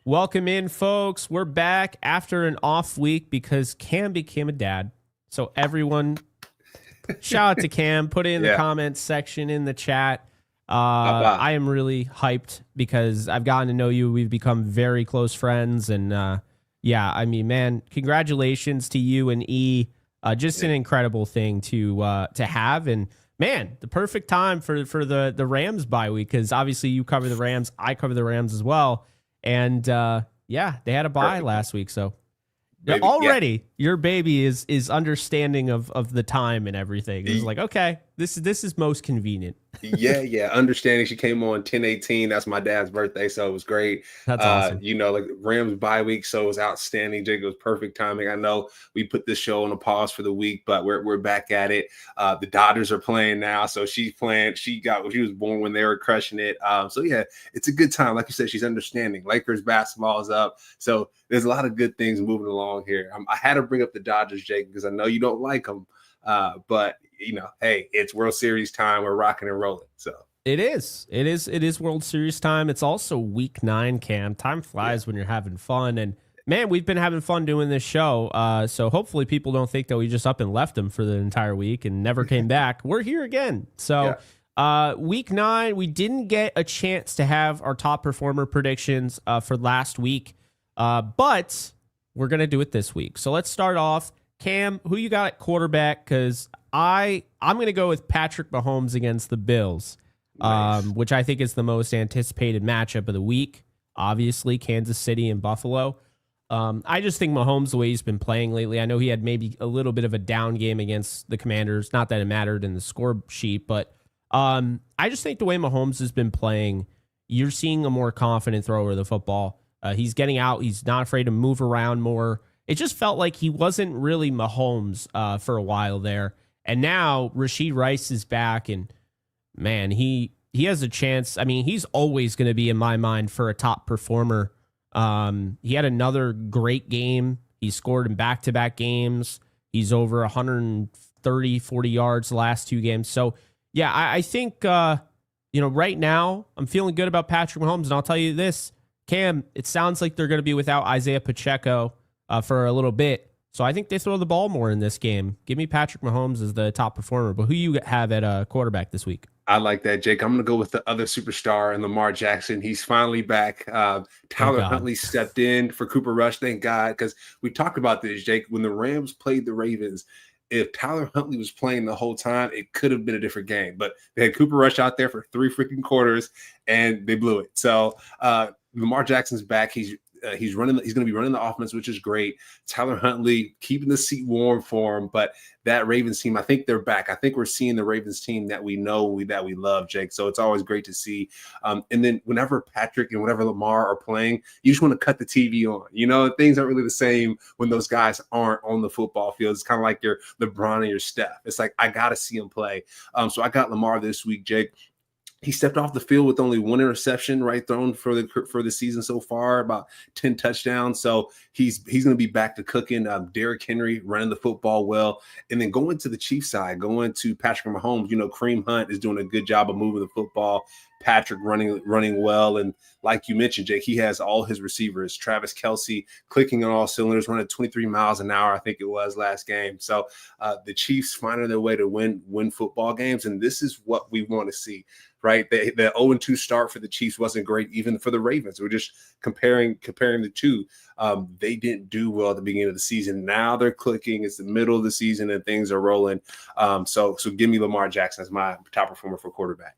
Welcome in, folks. We're back after an off week because Cam became a dad. So everyone, shout out to Cam. Put it in the Yeah. comments section in the chat. Papa. I am really hyped because I've gotten to know you. We've become very close friends. And yeah, I mean, man, congratulations to you and E. Just an incredible thing to have. And man, the perfect time for the Rams bye week because obviously you cover the Rams. I cover the Rams as well. And yeah, they had a bye Perfect. last week. So Baby, already your baby is understanding of the time and everything. It's like, okay, this is most convenient. yeah. Understanding she came on 10/18. That's my dad's birthday, so it was great. That's awesome. Like Rams bye week, so it was outstanding. Jake, it was perfect timing. I know we put this show on a pause for the week, but we're back at it. The Dodgers are playing now, so she's playing. She was born when they were crushing it. So yeah, it's a good time. Like you said, she's understanding. Lakers basketball is up, so there's a lot of good things moving along here. I had to bring up the Dodgers, Jake, because I know you don't like them, but hey, it's World Series time. We're rocking and rolling. So It is World Series time. It's also week 9, Cam. Time flies when you're having fun. And man, we've been having fun doing this show. So hopefully people don't think that we just up and left them for the entire week and never came back. We're here again. So week 9, we didn't get a chance to have our top performer predictions for last week. But we're going to do it this week. So let's start off. Cam, who you got at quarterback? Because I'm going to go with Patrick Mahomes against the Bills, nice. which I think is the most anticipated matchup of the week. Obviously, Kansas City and Buffalo. I just think Mahomes, the way he's been playing lately, I know he had maybe a little bit of a down game against the Commanders. Not that it mattered in the score sheet, but I just think the way Mahomes has been playing, you're seeing a more confident thrower of the football. He's getting out. He's not afraid to move around more. It just felt like he wasn't really Mahomes for a while there. And now Rashid Rice is back, and man, he has a chance. I mean, he's always going to be in my mind for a top performer. He had another great game. He scored in back-to-back games. He's over 130, 40 yards the last 2 games. So, yeah, I think, right now I'm feeling good about Patrick Mahomes, and I'll tell you this, Cam, it sounds like they're going to be without Isaiah Pacheco for a little bit. So I think they throw the ball more in this game. Give me Patrick Mahomes as the top performer. But who you have at quarterback this week? I like that, Jake. I'm going to go with the other superstar and Lamar Jackson. He's finally back. Tyler Huntley stepped in for Cooper Rush. Thank God, because we talked about this, Jake. When the Rams played the Ravens, if Tyler Huntley was playing the whole time, it could have been a different game. But they had Cooper Rush out there for 3 freaking quarters, and they blew it. So Lamar Jackson's back. He's going to be running the offense, which is great. Tyler Huntley keeping the seat warm for him. But that Ravens team, I think they're back. I think we're seeing the Ravens team that we know, that we love, Jake. So it's always great to see. And then whenever Patrick and whenever Lamar are playing, you just want to cut the TV on. Things aren't really the same when those guys aren't on the football field. It's kind of like your LeBron and your Steph. It's like, I got to see him play. So I got Lamar this week, Jake. He stepped off the field with only 1 interception, right, thrown for the season so far, about 10 touchdowns. So he's going to be back to cooking. Derrick Henry running the football well, and then going to the Chiefs side, going to Patrick Mahomes. Kareem Hunt is doing a good job of moving the football. Patrick running well, and like you mentioned, Jake, he has all his receivers. Travis Kelce clicking on all cylinders, running 23 miles an hour, I think it was last game. So the Chiefs finding their way to win football games, and this is what we want to see. Right, the 0-2 start for the Chiefs wasn't great, even for the Ravens. We're just comparing the two. They didn't do well at the beginning of the season. Now they're clicking. It's the middle of the season and things are rolling. So give me Lamar Jackson as my top performer for quarterback.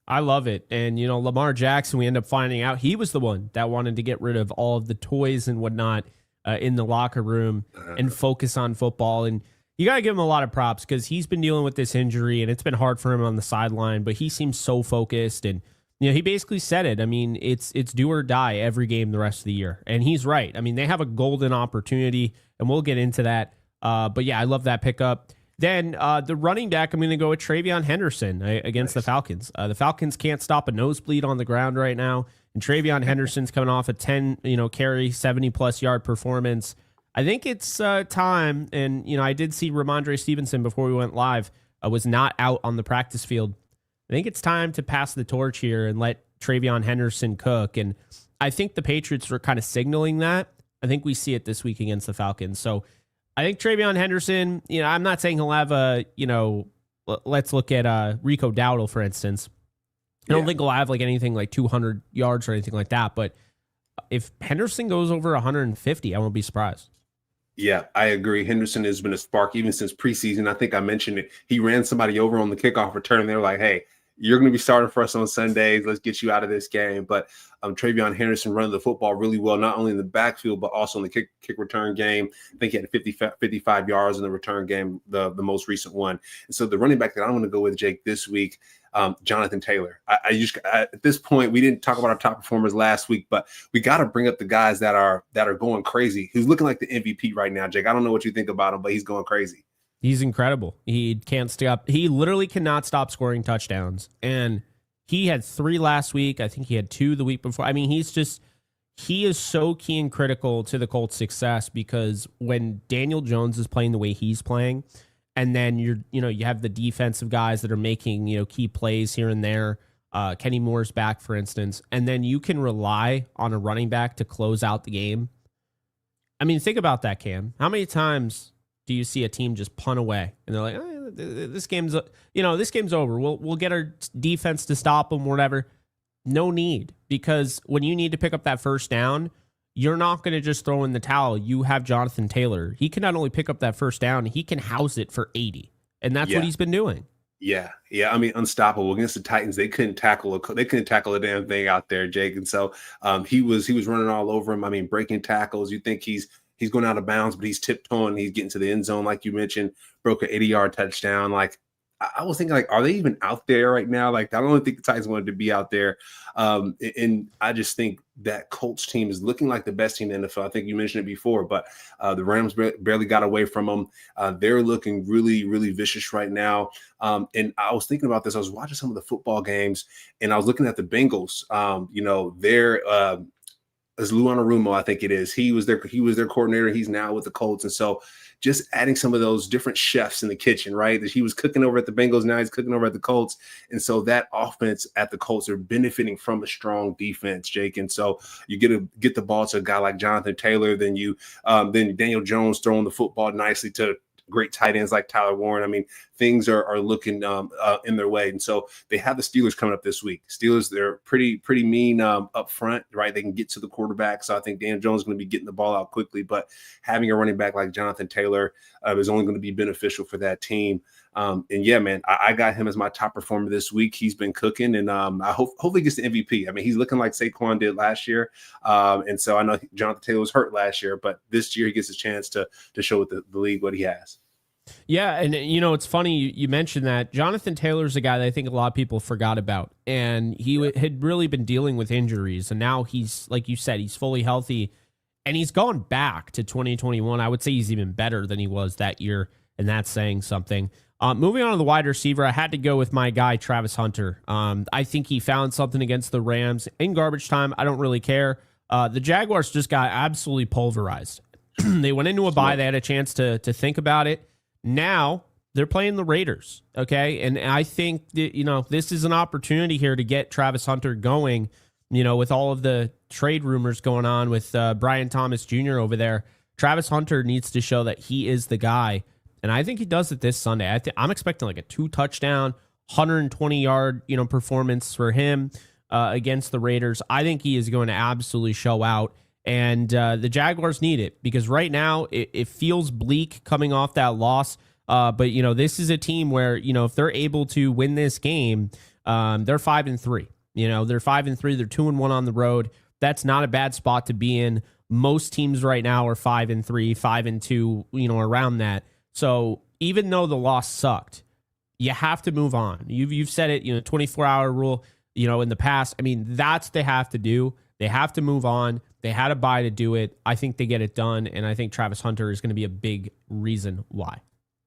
I love it. And, Lamar Jackson, we end up finding out he was the one that wanted to get rid of all of the toys and whatnot in the locker room and focus on football. And you got to give him a lot of props because he's been dealing with this injury and it's been hard for him on the sideline, but he seems so focused. And, he basically said it. I mean, it's do or die every game the rest of the year. And he's right. I mean, they have a golden opportunity and we'll get into that. But yeah, I love that pickup. Then the running back, I'm going to go with TreVeyon Henderson against the Falcons. The Falcons can't stop a nosebleed on the ground right now. And TreVeyon Henderson's coming off a 10, carry, 70-plus yard performance. I think it's time, and I did see Ramondre Stevenson before we went live was not out on the practice field. I think it's time to pass the torch here and let TreVeyon Henderson cook. And I think the Patriots are kind of signaling that. I think we see it this week against the Falcons. So I think TreVeyon Henderson, I'm not saying he'll have let's look at Rico Dowdle, for instance. I don't think he'll have like anything like 200 yards or anything like that. But if Henderson goes over 150, I won't be surprised. Yeah, I agree. Henderson has been a spark even since preseason. I think I mentioned it. He ran somebody over on the kickoff return. They were like, hey, you're going to be starting for us on Sundays. Let's get you out of this game. But TreVeyon Henderson running the football really well, not only in the backfield, but also in the kick return game. I think he had 55 yards in the return game, the most recent one. And so the running back that I'm going to go with, Jake, this week, Jonathan Taylor. At this point, we didn't talk about our top performers last week, but we got to bring up the guys that are going crazy. He's looking like the MVP right now, Jake. I don't know what you think about him, but he's going crazy. He's incredible. He can't stop. He literally cannot stop scoring touchdowns. And he had 3 last week. I think he had 2 the week before. I mean, he is so key and critical to the Colts' success because when Daniel Jones is playing the way he's playing, and then you have the defensive guys that are making, key plays here and there. Kenny Moore's back, for instance, and then you can rely on a running back to close out the game. I mean, think about that, Cam. How many times do you see a team just punt away and they're like, this game's over. We'll get our defense to stop them, whatever. No need, because when you need to pick up that first down, you're not going to just throw in the towel. You have Jonathan Taylor. He can not only pick up that first down, he can house it for 80. And that's what he's been doing. Yeah. I mean, unstoppable against the Titans. They couldn't tackle a damn thing out there, Jake. And so he was running all over him. I mean, breaking tackles. You think he's going out of bounds, but he's tiptoeing. He's getting to the end zone, like you mentioned. Broke an 80-yard touchdown. Like, I was thinking, like, are they even out there right now? Like, I don't think the Titans wanted to be out there. And I just think that Colts team is looking like the best team in the NFL. I think you mentioned it before, but the Rams barely got away from them. They're looking really, really vicious right now. And I was thinking about this. I was watching some of the football games, and I was looking at the Bengals. They're as Lou Anarumo, I think it is. He was their coordinator. He's now with the Colts. And so just adding some of those different chefs in the kitchen, right? That he was cooking over at the Bengals, now he's cooking over at the Colts. And so that offense at the Colts are benefiting from a strong defense, Jake. And so you get the ball to a guy like Jonathan Taylor, then then Daniel Jones throwing the football nicely to great tight ends like Tyler Warren. I mean, things are looking in their way. And so they have the Steelers coming up this week. Steelers, they're pretty mean up front, right? They can get to the quarterback. So I think Daniel Jones is going to be getting the ball out quickly. But having a running back like Jonathan Taylor is only going to be beneficial for that team. And yeah, man, I got him as my top performer this week. He's been cooking, and I hopefully gets the MVP. I mean, he's looking like Saquon did last year. And so I know Jonathan Taylor was hurt last year, but this year he gets a chance to show the league what he has. Yeah, and it's funny you mentioned that. Jonathan Taylor's a guy that I think a lot of people forgot about, and he had really been dealing with injuries, and now he's, like you said, he's fully healthy, and he's gone back to 2021. I would say he's even better than he was that year, and that's saying something. Moving on to the wide receiver, I had to go with my guy, Travis Hunter. I think he found something against the Rams in garbage time. I don't really care. The Jaguars just got absolutely pulverized. They went into a bye. They had a chance to think about it. Now they're playing the Raiders, okay? And I think that, this is an opportunity here to get Travis Hunter going, with all of the trade rumors going on with Brian Thomas Jr. over there. Travis Hunter needs to show that he is the guy, and I think he does it this Sunday. I'm expecting like a 2-touchdown, 120-yard, performance for him against the Raiders. I think he is going to absolutely show out. And the Jaguars need it because right now it feels bleak coming off that loss. But, this is a team where, if they're able to win this game, they're 5-3. They're 5-3. They're 2-1 on the road. That's not a bad spot to be in. Most teams right now are 5-3, 5-2, around that. So even though the loss sucked, you have to move on. You've said it, 24-hour rule, in the past. I mean, that's what they have to do. They have to move on. They had a bye to do it. I think they get it done, and I think Travis Hunter is going to be a big reason why.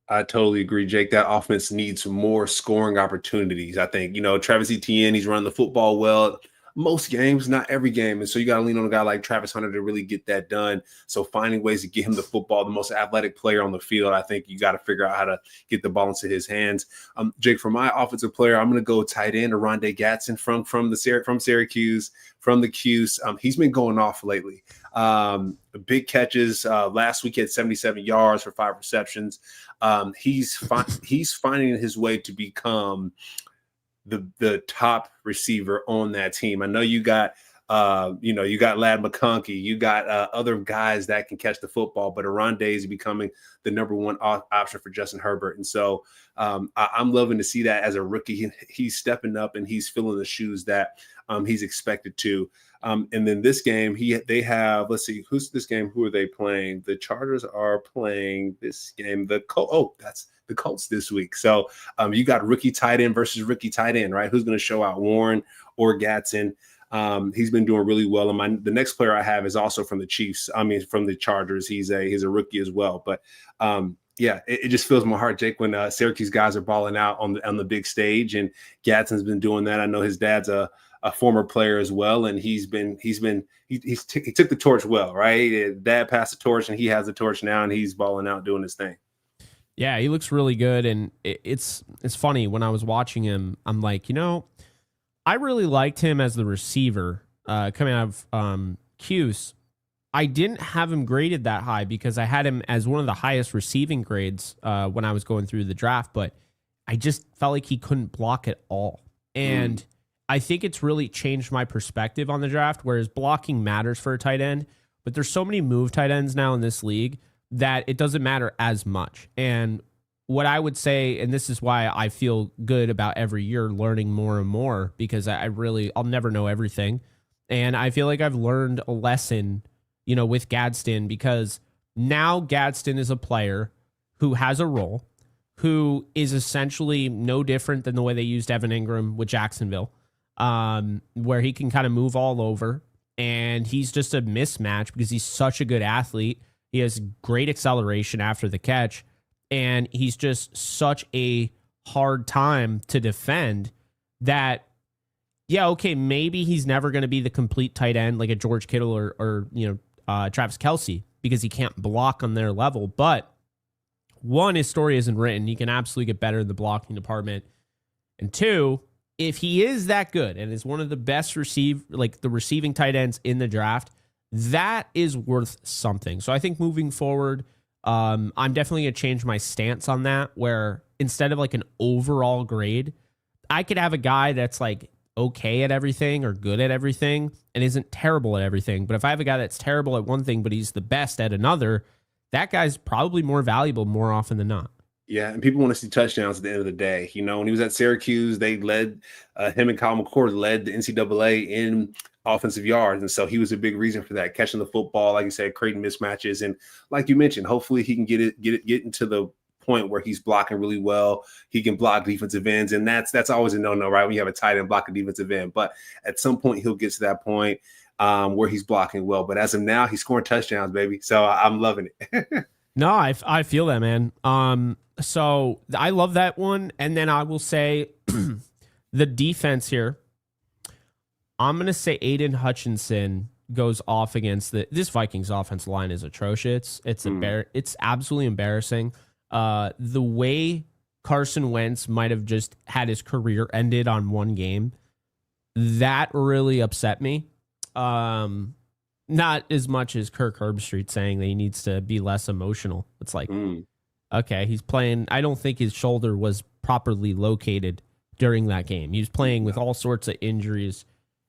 I totally agree, Jake. That offense needs more scoring opportunities. I think, Travis Etienne, he's running the football well. most games, not every game. And so you got to lean on a guy like Travis Hunter to really get that done. So finding ways to get him the football, the most athletic player on the field, I think you got to figure out how to get the ball into his hands. Jake, for my offensive player, I'm going to go tight end Oronde Gadsden from Syracuse, from the Cuse. He's been going off lately. Big catches. Last week he had 77 yards for 5 receptions. He's finding his way to become the top receiver on that team. I know you got you got Ladd McConkey, you got other guys that can catch the football, but Oronde is becoming the number one option for Justin Herbert. And so I'm loving to see that as a rookie. He's stepping up and he's filling the shoes that he's expected to. And then this game, they have, let's see, who's this game? Who are they playing? The Chargers are playing this game. That's the Colts this week. So you got rookie tight end versus rookie tight end, right? Who's going to show out, Warren or Gadsden? He's been doing really well. And the next player I have is also from the Chiefs. From the Chargers. He's a rookie as well. But it just fills my heart, Jake, when Syracuse guys are balling out on the big stage, and Gadsden's been doing that. I know his dad's a former player as well, and he took the torch well, right? Dad passed the torch, and he has the torch now, and he's balling out doing his thing. Yeah, he looks really good, and it's funny when I was watching him. I'm like, I really liked him as the receiver coming out of Cuse. I didn't have him graded that high because I had him as one of the highest receiving grades when I was going through the draft, but I just felt like he couldn't block at all. And I think it's really changed my perspective on the draft, whereas blocking matters for a tight end, but there's so many move tight ends now in this league that it doesn't matter as much. And what I would say, and this is why I feel good about every year learning more and more, because I'll never know everything. And I feel like I've learned a lesson, with Gadsden, because now Gadsden is a player who has a role, who is essentially no different than the way they used Evan Ingram with Jacksonville, where he can kind of move all over. And he's just a mismatch because he's such a good athlete. He has great acceleration after the catch. And he's just such a hard time to defend that, maybe he's never going to be the complete tight end like a George Kittle or Travis Kelce, because he can't block on their level. But one, his story isn't written. He can absolutely get better in the blocking department. And two, if he is that good and is one of the best receiving tight ends in the draft, that is worth something. So I think moving forward, I'm definitely going to change my stance on that, where instead of like an overall grade, I could have a guy that's like okay at everything or good at everything and isn't terrible at everything. But if I have a guy that's terrible at one thing, but he's the best at another, that guy's probably more valuable more often than not. Yeah, and people want to see touchdowns at the end of the day. When he was at Syracuse, they led him and Kyle McCord led the NCAA in offensive yards. And so he was a big reason for that, catching the football, like you said, creating mismatches. And like you mentioned, hopefully he can get into the point where he's blocking really well. He can block defensive ends. And that's always a no-no, right? When you have a tight end block a defensive end. But at some point he'll get to that point where he's blocking well. But as of now, he's scoring touchdowns, baby. So I'm loving it. No, I feel that, man. So I love that one. And then I will say the defense here, I'm going to say Aiden Hutchinson goes off against this Vikings offensive line is atrocious. It's absolutely embarrassing. The way Carson Wentz might have just had his career ended on one game, that really upset me. Not as much as Kirk Herbstreit saying that he needs to be less emotional. It's like, okay, he's playing. I don't think his shoulder was properly located during that game. He was playing with all sorts of injuries.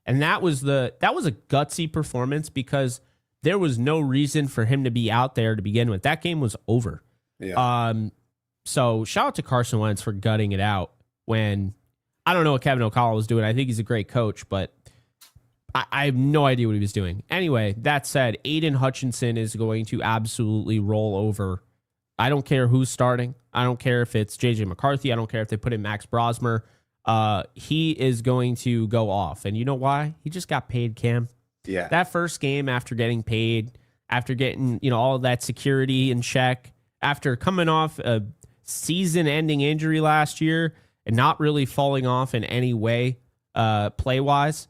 And that was a gutsy performance because there was no reason for him to be out there to begin with. That game was over. Yeah. So shout out to Carson Wentz for gutting it out when I don't know what Kevin O'Connell was doing. I think he's a great coach, but I have no idea what he was doing. Anyway, that said, Aiden Hutchinson is going to absolutely roll over. I don't care who's starting. I don't care if it's JJ McCarthy. I don't care if they put in Max Brosmer. He is going to go off. And you know why? He just got paid, Cam. Yeah. That first game after getting paid, after getting, all of that security in check, after coming off a season-ending injury last year and not really falling off in any way play-wise,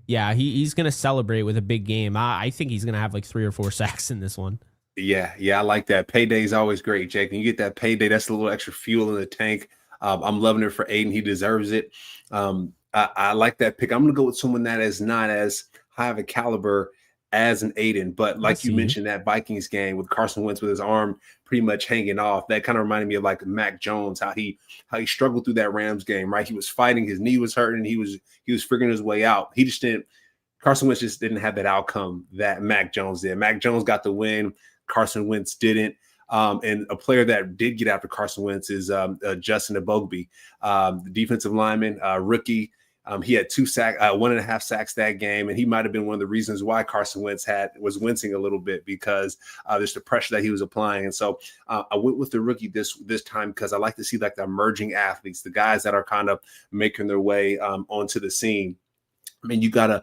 Yeah, he's going to celebrate with a big game. I think he's going to have like 3 or 4 sacks in this one. Yeah, I like that. Payday is always great, Jake. When you get that payday, that's a little extra fuel in the tank. I'm loving it for Aiden. He deserves it. I like that pick. I'm going to go with someone that is not as high of a caliber as an Aiden, but I like you see. mentioned, that Vikings game with Carson Wentz with his arm pretty much hanging off, that kind of reminded me of like Mac Jones, how he struggled through that Rams game. Right, he was fighting, his knee was hurting, he was figuring his way out. He just didn't. Carson Wentz just didn't have that outcome that Mac Jones did. Mac Jones got the win. Carson Wentz didn't. And a player that did get after Carson Wentz is Justin Ebogbe, the defensive lineman, rookie. He had 1.5 sacks that game, and he might have been one of the reasons why Carson Wentz was wincing a little bit, because there's the pressure that he was applying. And so I went with the rookie this time because I like to see like the emerging athletes, the guys that are kind of making their way onto the scene. I mean, you gotta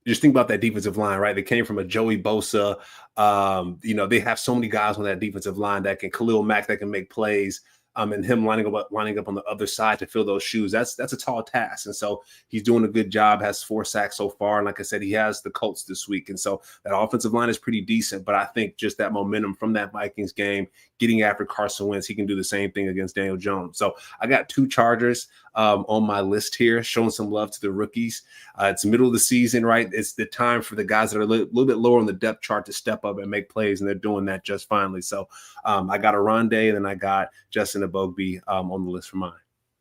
just think about that defensive line, right? They came from a Joey Bosa. They have so many guys on that defensive line that can, Khalil Mack, that can make plays. And him lining up on the other side to fill those shoes, that's a tall task. And so he's doing a good job, has 4 sacks so far. And like I said, he has the Colts this week. And so that offensive line is pretty decent. But I think just that momentum from that Vikings game, getting after Carson Wentz, he can do the same thing against Daniel Jones. So I got 2 Chargers on my list here, showing some love to the rookies. It's middle of the season, right? It's the time for the guys that are a little bit lower on the depth chart to step up and make plays, and they're doing that just finely. So I got a Rondé, and then I got Justin Ebogbe on the list for mine.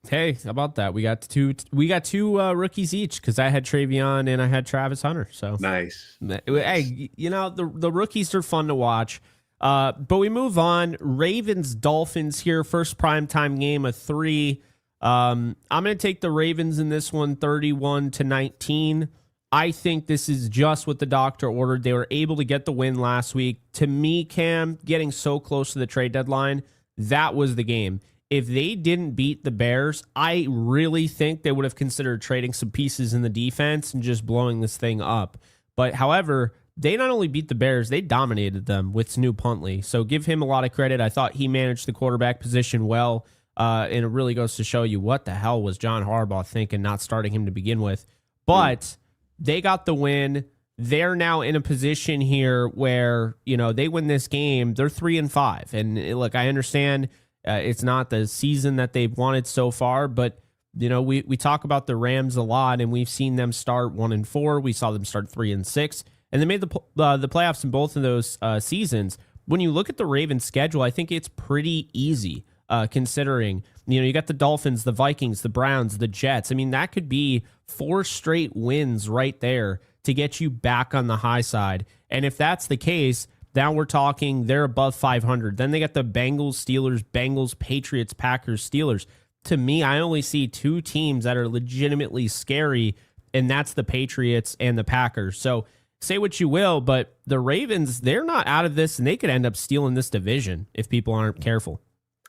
Hey, how about that? We got two rookies each, because I had Travion and I had Travis Hunter. So nice. Hey, the rookies are fun to watch. But we move on. Ravens Dolphins here, first primetime game of 3. I'm going to take the Ravens in this one, 31-19. I think this is just what the doctor ordered. They were able to get the win last week. To me, Cam, getting so close to the trade deadline, that was the game. If they didn't beat the Bears, I really think they would have considered trading some pieces in the defense and just blowing this thing up. But however, they not only beat the Bears, they dominated them with Snoop Huntley. So give him a lot of credit. I thought he managed the quarterback position well. And it really goes to show you what the hell was John Harbaugh thinking, not starting him to begin with. But they got the win. They're now in a position here where, they win this game. They're 3-5. And look, I understand it's not the season that they've wanted so far, but we talk about the Rams a lot, and we've seen them start 1-4. We saw them start 3-6, and they made the playoffs in both of those seasons. When you look at the Ravens schedule, I think it's pretty easy. Considering, you got the Dolphins, the Vikings, the Browns, the Jets. I mean, that could be 4 straight wins right there to get you back on the high side. And if that's the case, now we're talking they're above 500. Then they got the Bengals, Steelers, Bengals, Patriots, Packers, Steelers. To me, I only see 2 teams that are legitimately scary, and that's the Patriots and the Packers. So say what you will, but the Ravens, they're not out of this, and they could end up stealing this division if people aren't careful.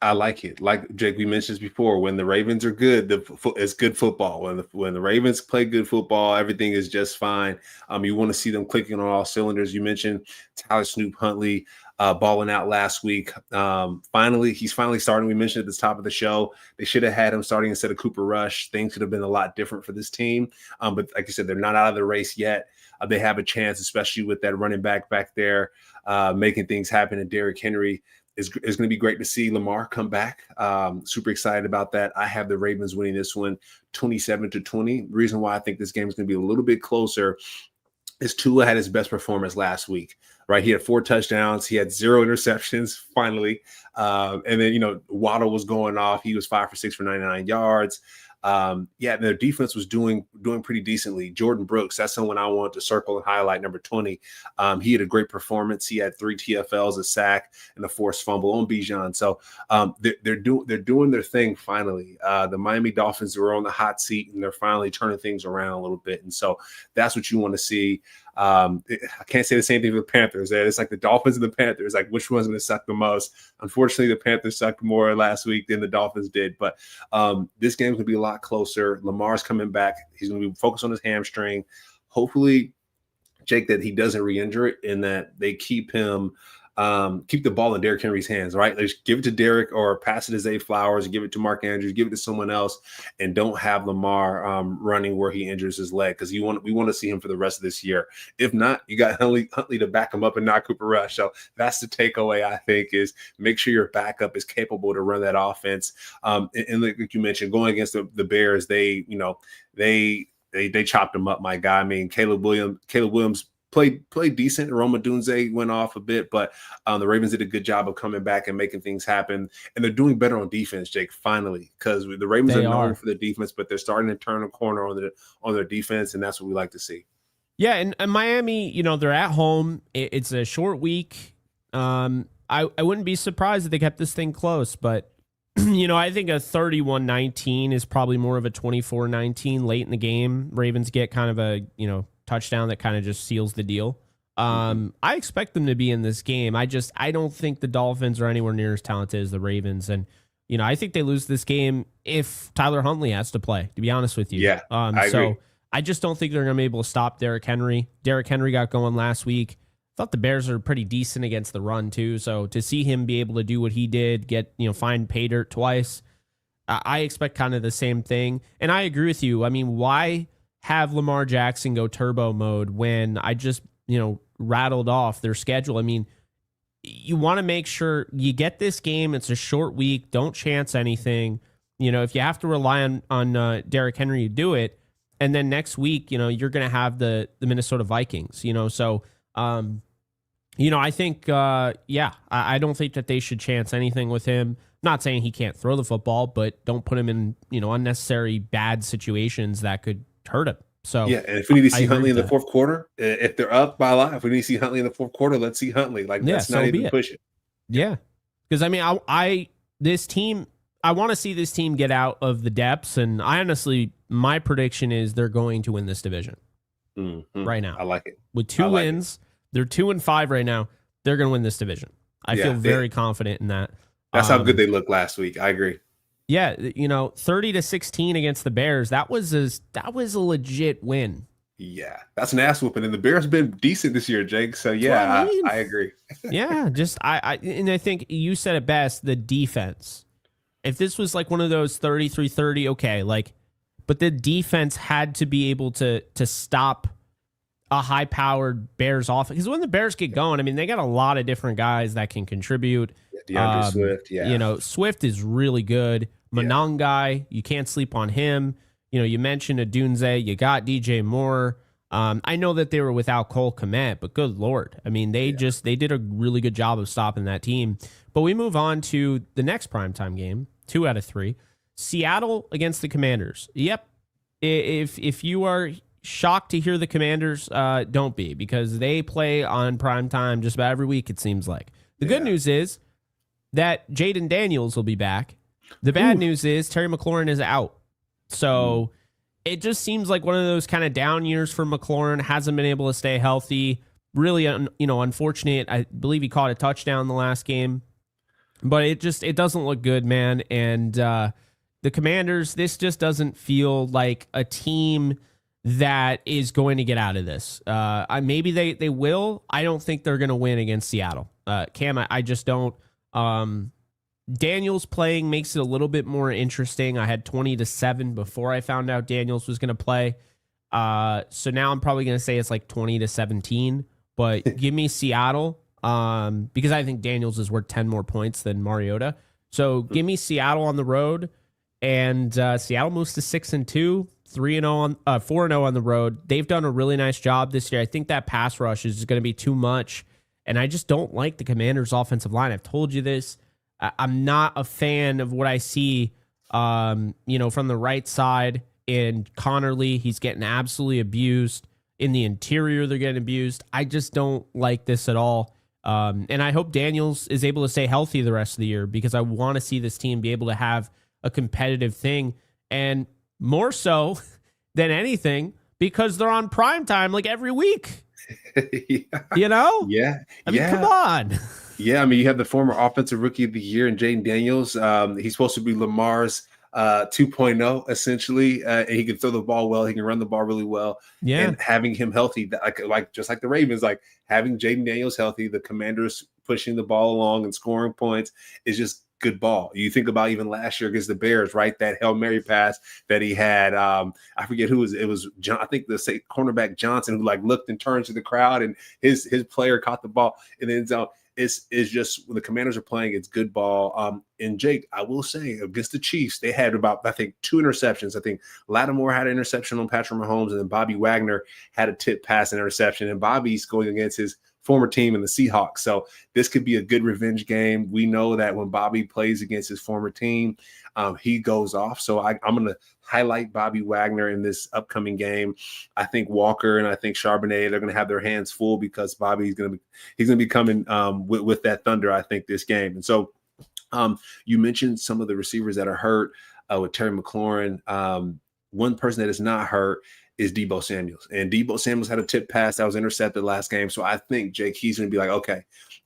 I like it. Like Jake, we mentioned this before. When the Ravens are good, it's good football. When the Ravens play good football, everything is just fine. You want to see them clicking on all cylinders. You mentioned Tyler Snoop Huntley balling out last week. He's finally starting. We mentioned at the top of the show, they should have had him starting instead of Cooper Rush. Things could have been a lot different for this team. But like I said, they're not out of the race yet. They have a chance, especially with that running back there, making things happen. And Derrick Henry. It's going to be great to see Lamar come back. Super excited about that. I have the Ravens winning this one 27-20. The reason why I think this game is going to be a little bit closer is Tua had his best performance last week, right? He had 4 touchdowns. He had 0 interceptions finally. And then, Waddle was going off. He was 5 for 6 for 99 yards. Their defense was doing pretty decently. Jordan Brooks, that's someone I want to circle and highlight, number 20. He had a great performance. He had 3 TFLs, a sack, and a forced fumble on Bijan. So they're doing their thing finally. The Miami Dolphins were on the hot seat, and they're finally turning things around a little bit. And so that's what you want to see. I can't say the same thing for the Panthers. It's like the Dolphins and the Panthers, like which one's going to suck the most? Unfortunately, the Panthers sucked more last week than the Dolphins did, but this game's going to be a lot closer. Lamar's coming back. He's going to be focused on his hamstring. Hopefully, Jake, that he doesn't re-injure it and that they keep him keep the ball in Derrick Henry's hands, right? Let's give it to Derrick or pass it to Zay Flowers, give it to Mark Andrews, give it to someone else, and don't have Lamar running where he injures his leg, because we want to see him for the rest of this year. If not, you got Huntley to back him up and not Cooper Rush. So that's the takeaway, I think, is make sure your backup is capable to run that offense. And like you mentioned, going against the Bears, they chopped him up, my guy. I mean, Caleb Williams played decent. Rome Odunze went off a bit, but the Ravens did a good job of coming back and making things happen. And they're doing better on defense, Jake, finally, because the Ravens are known for the defense, but they're starting to turn a corner on their defense, and that's what we like to see. Yeah, and Miami, they're at home. It's a short week. I wouldn't be surprised if they kept this thing close, but I think a 31-19 is probably more of a 24-19 late in the game. Ravens get kind of a, touchdown that kind of just seals the deal. I expect them to be in this game. I don't think the Dolphins are anywhere near as talented as the Ravens. And, I think they lose this game if Tyler Huntley has to play, to be honest with you. Yeah, I agree. I just don't think they're going to be able to stop Derrick Henry. Derrick Henry got going last week. Thought the Bears are pretty decent against the run too. So to see him be able to do what he did, find pay dirt twice, I expect kind of the same thing. And I agree with you. I mean, why have Lamar Jackson go turbo mode when I just, rattled off their schedule? I mean, you want to make sure you get this game. It's a short week. Don't chance anything. If you have to rely on Derrick Henry, you do it. And then next week, you're going to have the Minnesota Vikings, so, I think, I don't think that they should chance anything with him. Not saying he can't throw the football, but don't put him in, unnecessary bad situations that could hurt him. So yeah, and if we need to see Huntley in the fourth quarter, if they're up by a lot, if we need to see Huntley in the fourth quarter, let's see Huntley. Let's not even push it. Yeah, because I mean, I want to see this team get out of the depths, and I honestly, my prediction is they're going to win this division right now. I like it. With 2 wins, they're 2-5 right now. They're going to win this division. I feel very confident in that. That's how good they looked last week. I agree. Yeah, 30-16 against the Bears. That was a legit win. Yeah, that's an ass whooping, and the Bears have been decent this year, Jake. So yeah, I agree. Yeah, and I think you said it best. The defense. If this was like one of those 33-30, okay, but the defense had to be able to stop a high-powered Bears offense. Because when the Bears get going, I mean, they got a lot of different guys that can contribute. DeAndre Swift, yeah. Swift is really good. Monangai, you can't sleep on him. You mentioned Odunze, you got DJ Moore. I know that they were without Cole Kmet, but good Lord. I mean, they did a really good job of stopping that team. But we move on to the next primetime game, 2 out of 3. Seattle against the Commanders. Yep. If you are shocked to hear the Commanders, don't be, because they play on primetime just about every week, it seems like. The good news is that Jaden Daniels will be back. The bad news is Terry McLaurin is out. So it just seems like one of those kind of down years for McLaurin. Hasn't been able to stay healthy. Really, unfortunate. I believe he caught a touchdown the last game. But it doesn't look good, man. And the Commanders, this just doesn't feel like a team that is going to get out of this. Maybe they will. I don't think they're going to win against Seattle. Cam, I just don't. Daniels playing makes it a little bit more interesting. I had 20-7 before I found out Daniels was going to play. So now I'm probably going to say it's like 20-17, but give me Seattle because I think Daniels is worth 10 more points than Mariota. So give me Seattle on the road, and Seattle moves to 6-2, 4-0 on the road. They've done a really nice job this year. I think that pass rush is going to be too much, and I just don't like the Commanders' offensive line. I've told you this. I'm not a fan of what I see, from the right side. In Connerly, he's getting absolutely abused. In the interior, they're getting abused. I just don't like this at all. And I hope Daniels is able to stay healthy the rest of the year, because I want to see this team be able to have a competitive thing. And more so than anything, because they're on primetime like every week. Yeah. I mean, come on. Yeah, I mean, you have the former offensive rookie of the year in Jaden Daniels. He's supposed to be Lamar's 2.0 essentially, and he can throw the ball well. He can run the ball really well. Yeah, and having him healthy, just like the Ravens, like having Jaden Daniels healthy, the Commanders pushing the ball along and scoring points. It's just good ball. You think about even last year against the Bears, right? That Hail Mary pass that he had. I forget who it was John, I think the cornerback Johnson, who like looked and turned to the crowd, and his player caught the ball in the end zone. It's just when the Commanders are playing, it's good ball. And Jake, I will say, against the Chiefs, they had about, I think, 2 interceptions. I think Lattimore had an interception on Patrick Mahomes, and then Bobby Wagner had a tip pass and interception. And Bobby's going against his former team in the Seahawks. So this could be a good revenge game. We know that when Bobby plays against his former team, he goes off. So I'm going to highlight Bobby Wagner in this upcoming game. I think Walker and I think Charbonnet, they're going to have their hands full because Bobby's going to be coming with that thunder, I think, this game. And so you mentioned some of the receivers that are hurt with Terry McLaurin. One person that is not hurt is Deebo Samuels. And Deebo Samuels had a tip pass that was intercepted last game. So I think, Jake, he's going to be like, okay,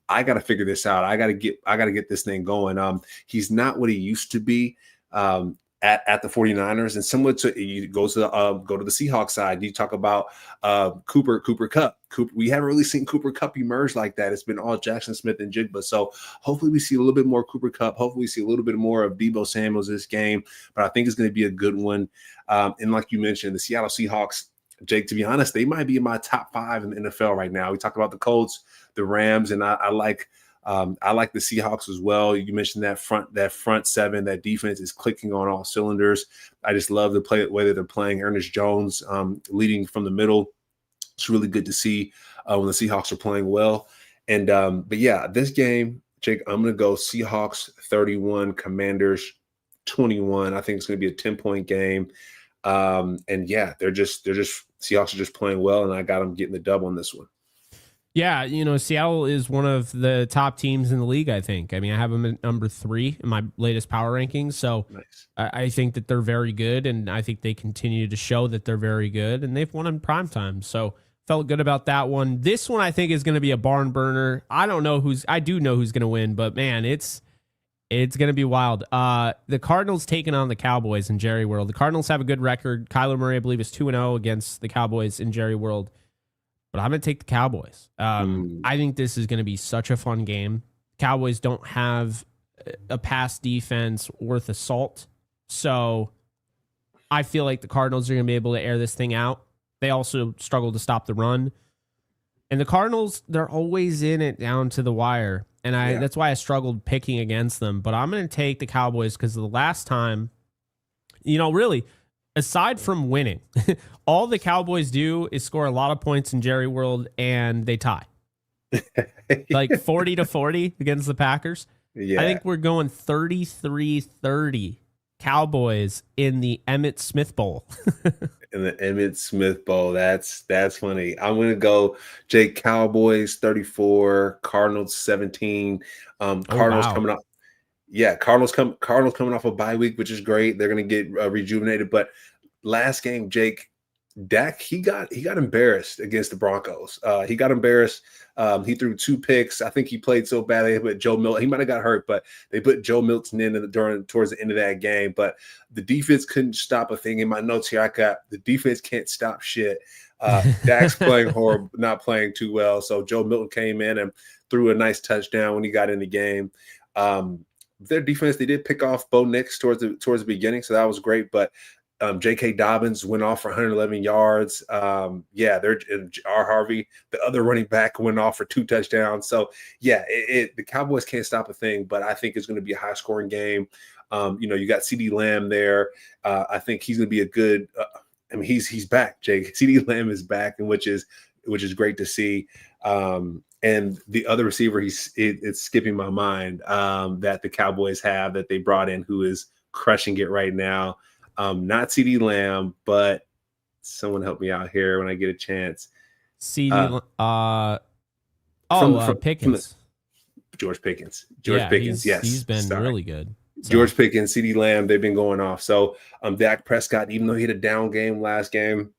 I got to figure this out. I got to get this thing going. He's not what he used to be at the 49ers. And similar to, you go to the Seahawks side, you talk about Cooper Kupp. We haven't really seen Cooper Kupp emerge like that. It's been all Jackson Smith and Jigba. So hopefully we see a little bit more Cooper Kupp. Hopefully we see a little bit more of Deebo Samuels this game. But I think it's going to be a good one. And like you mentioned, the Seattle Seahawks, Jake, to be honest, they might be in my top 5 in the NFL right now. We talked about the Colts, the Rams, and I like the Seahawks as well. You mentioned that front 7, that defense is clicking on all cylinders. I just love the way that they're playing. Ernest Jones leading from the middle. It's really good to see when the Seahawks are playing well. And but yeah, this game, Jake, I'm going to go Seahawks 31, Commanders 21. I think it's going to be a 10-point game. And yeah, they're just Seahawks are just playing well, and I got them getting the dub on this one. Yeah, Seattle is one of the top teams in the league, I think. I mean, I have them at number 3 in my latest power rankings. So nice. I think that they're very good, and I think they continue to show that they're very good, and they've won in primetime. So felt good about that one. This one I think is going to be a barn burner. I do know who's going to win, but man, it's going to be wild. The Cardinals taking on the Cowboys in Jerry World. The Cardinals have a good record. Kyler Murray, I believe, is 2-0 against the Cowboys in Jerry World. But I'm going to take the Cowboys. I think this is going to be such a fun game. Cowboys don't have a pass defense worth of salt. So I feel like the Cardinals are going to be able to air this thing out. They also struggle to stop the run. And the Cardinals, they're always in it down to the wire. And that's why I struggled picking against them. But I'm going to take the Cowboys because the last time, really, aside from winning, all the Cowboys do is score a lot of points in Jerry World, and they tie. Like 40-40 against the Packers. Yeah. I think we're going 33-30 Cowboys in the Emmitt Smith Bowl. In the Emmitt Smith Bowl. That's funny. I'm going to go, Jake, Cowboys 34, Cardinals 17. Cardinals coming up. Yeah, Cardinals coming off a bye week, which is great. They're going to get rejuvenated. But last game, Jake, Dak, he got embarrassed against the Broncos. He got embarrassed. He threw 2 picks. I think he played so bad they put Joe Milton. He might have got hurt, but they put Joe Milton in towards the end of that game. But the defense couldn't stop a thing. In my notes here, I got the defense can't stop shit. Dak's playing horrible, not playing too well. So Joe Milton came in and threw a nice touchdown when he got in the game. Their defense, they did pick off Bo Nix towards the beginning, so that was great. But J.K. Dobbins went off for 111 yards. R. Harvey, the other running back, went off for 2 touchdowns. So, yeah, the Cowboys can't stop a thing, but I think it's going to be a high-scoring game. You got CeeDee Lamb there. I think he's going to be a good he's back, Jake. CeeDee Lamb is back, and which is great to see. And the other receiver, it's skipping my mind, that the Cowboys have that they brought in, who is crushing it right now. Not CeeDee Lamb, but someone help me out here when I get a chance. Pickens. George Pickens. Pickens, yes. He's been really good. So. George Pickens, CeeDee Lamb, they've been going off. So Dak Prescott, even though he had a down game last game,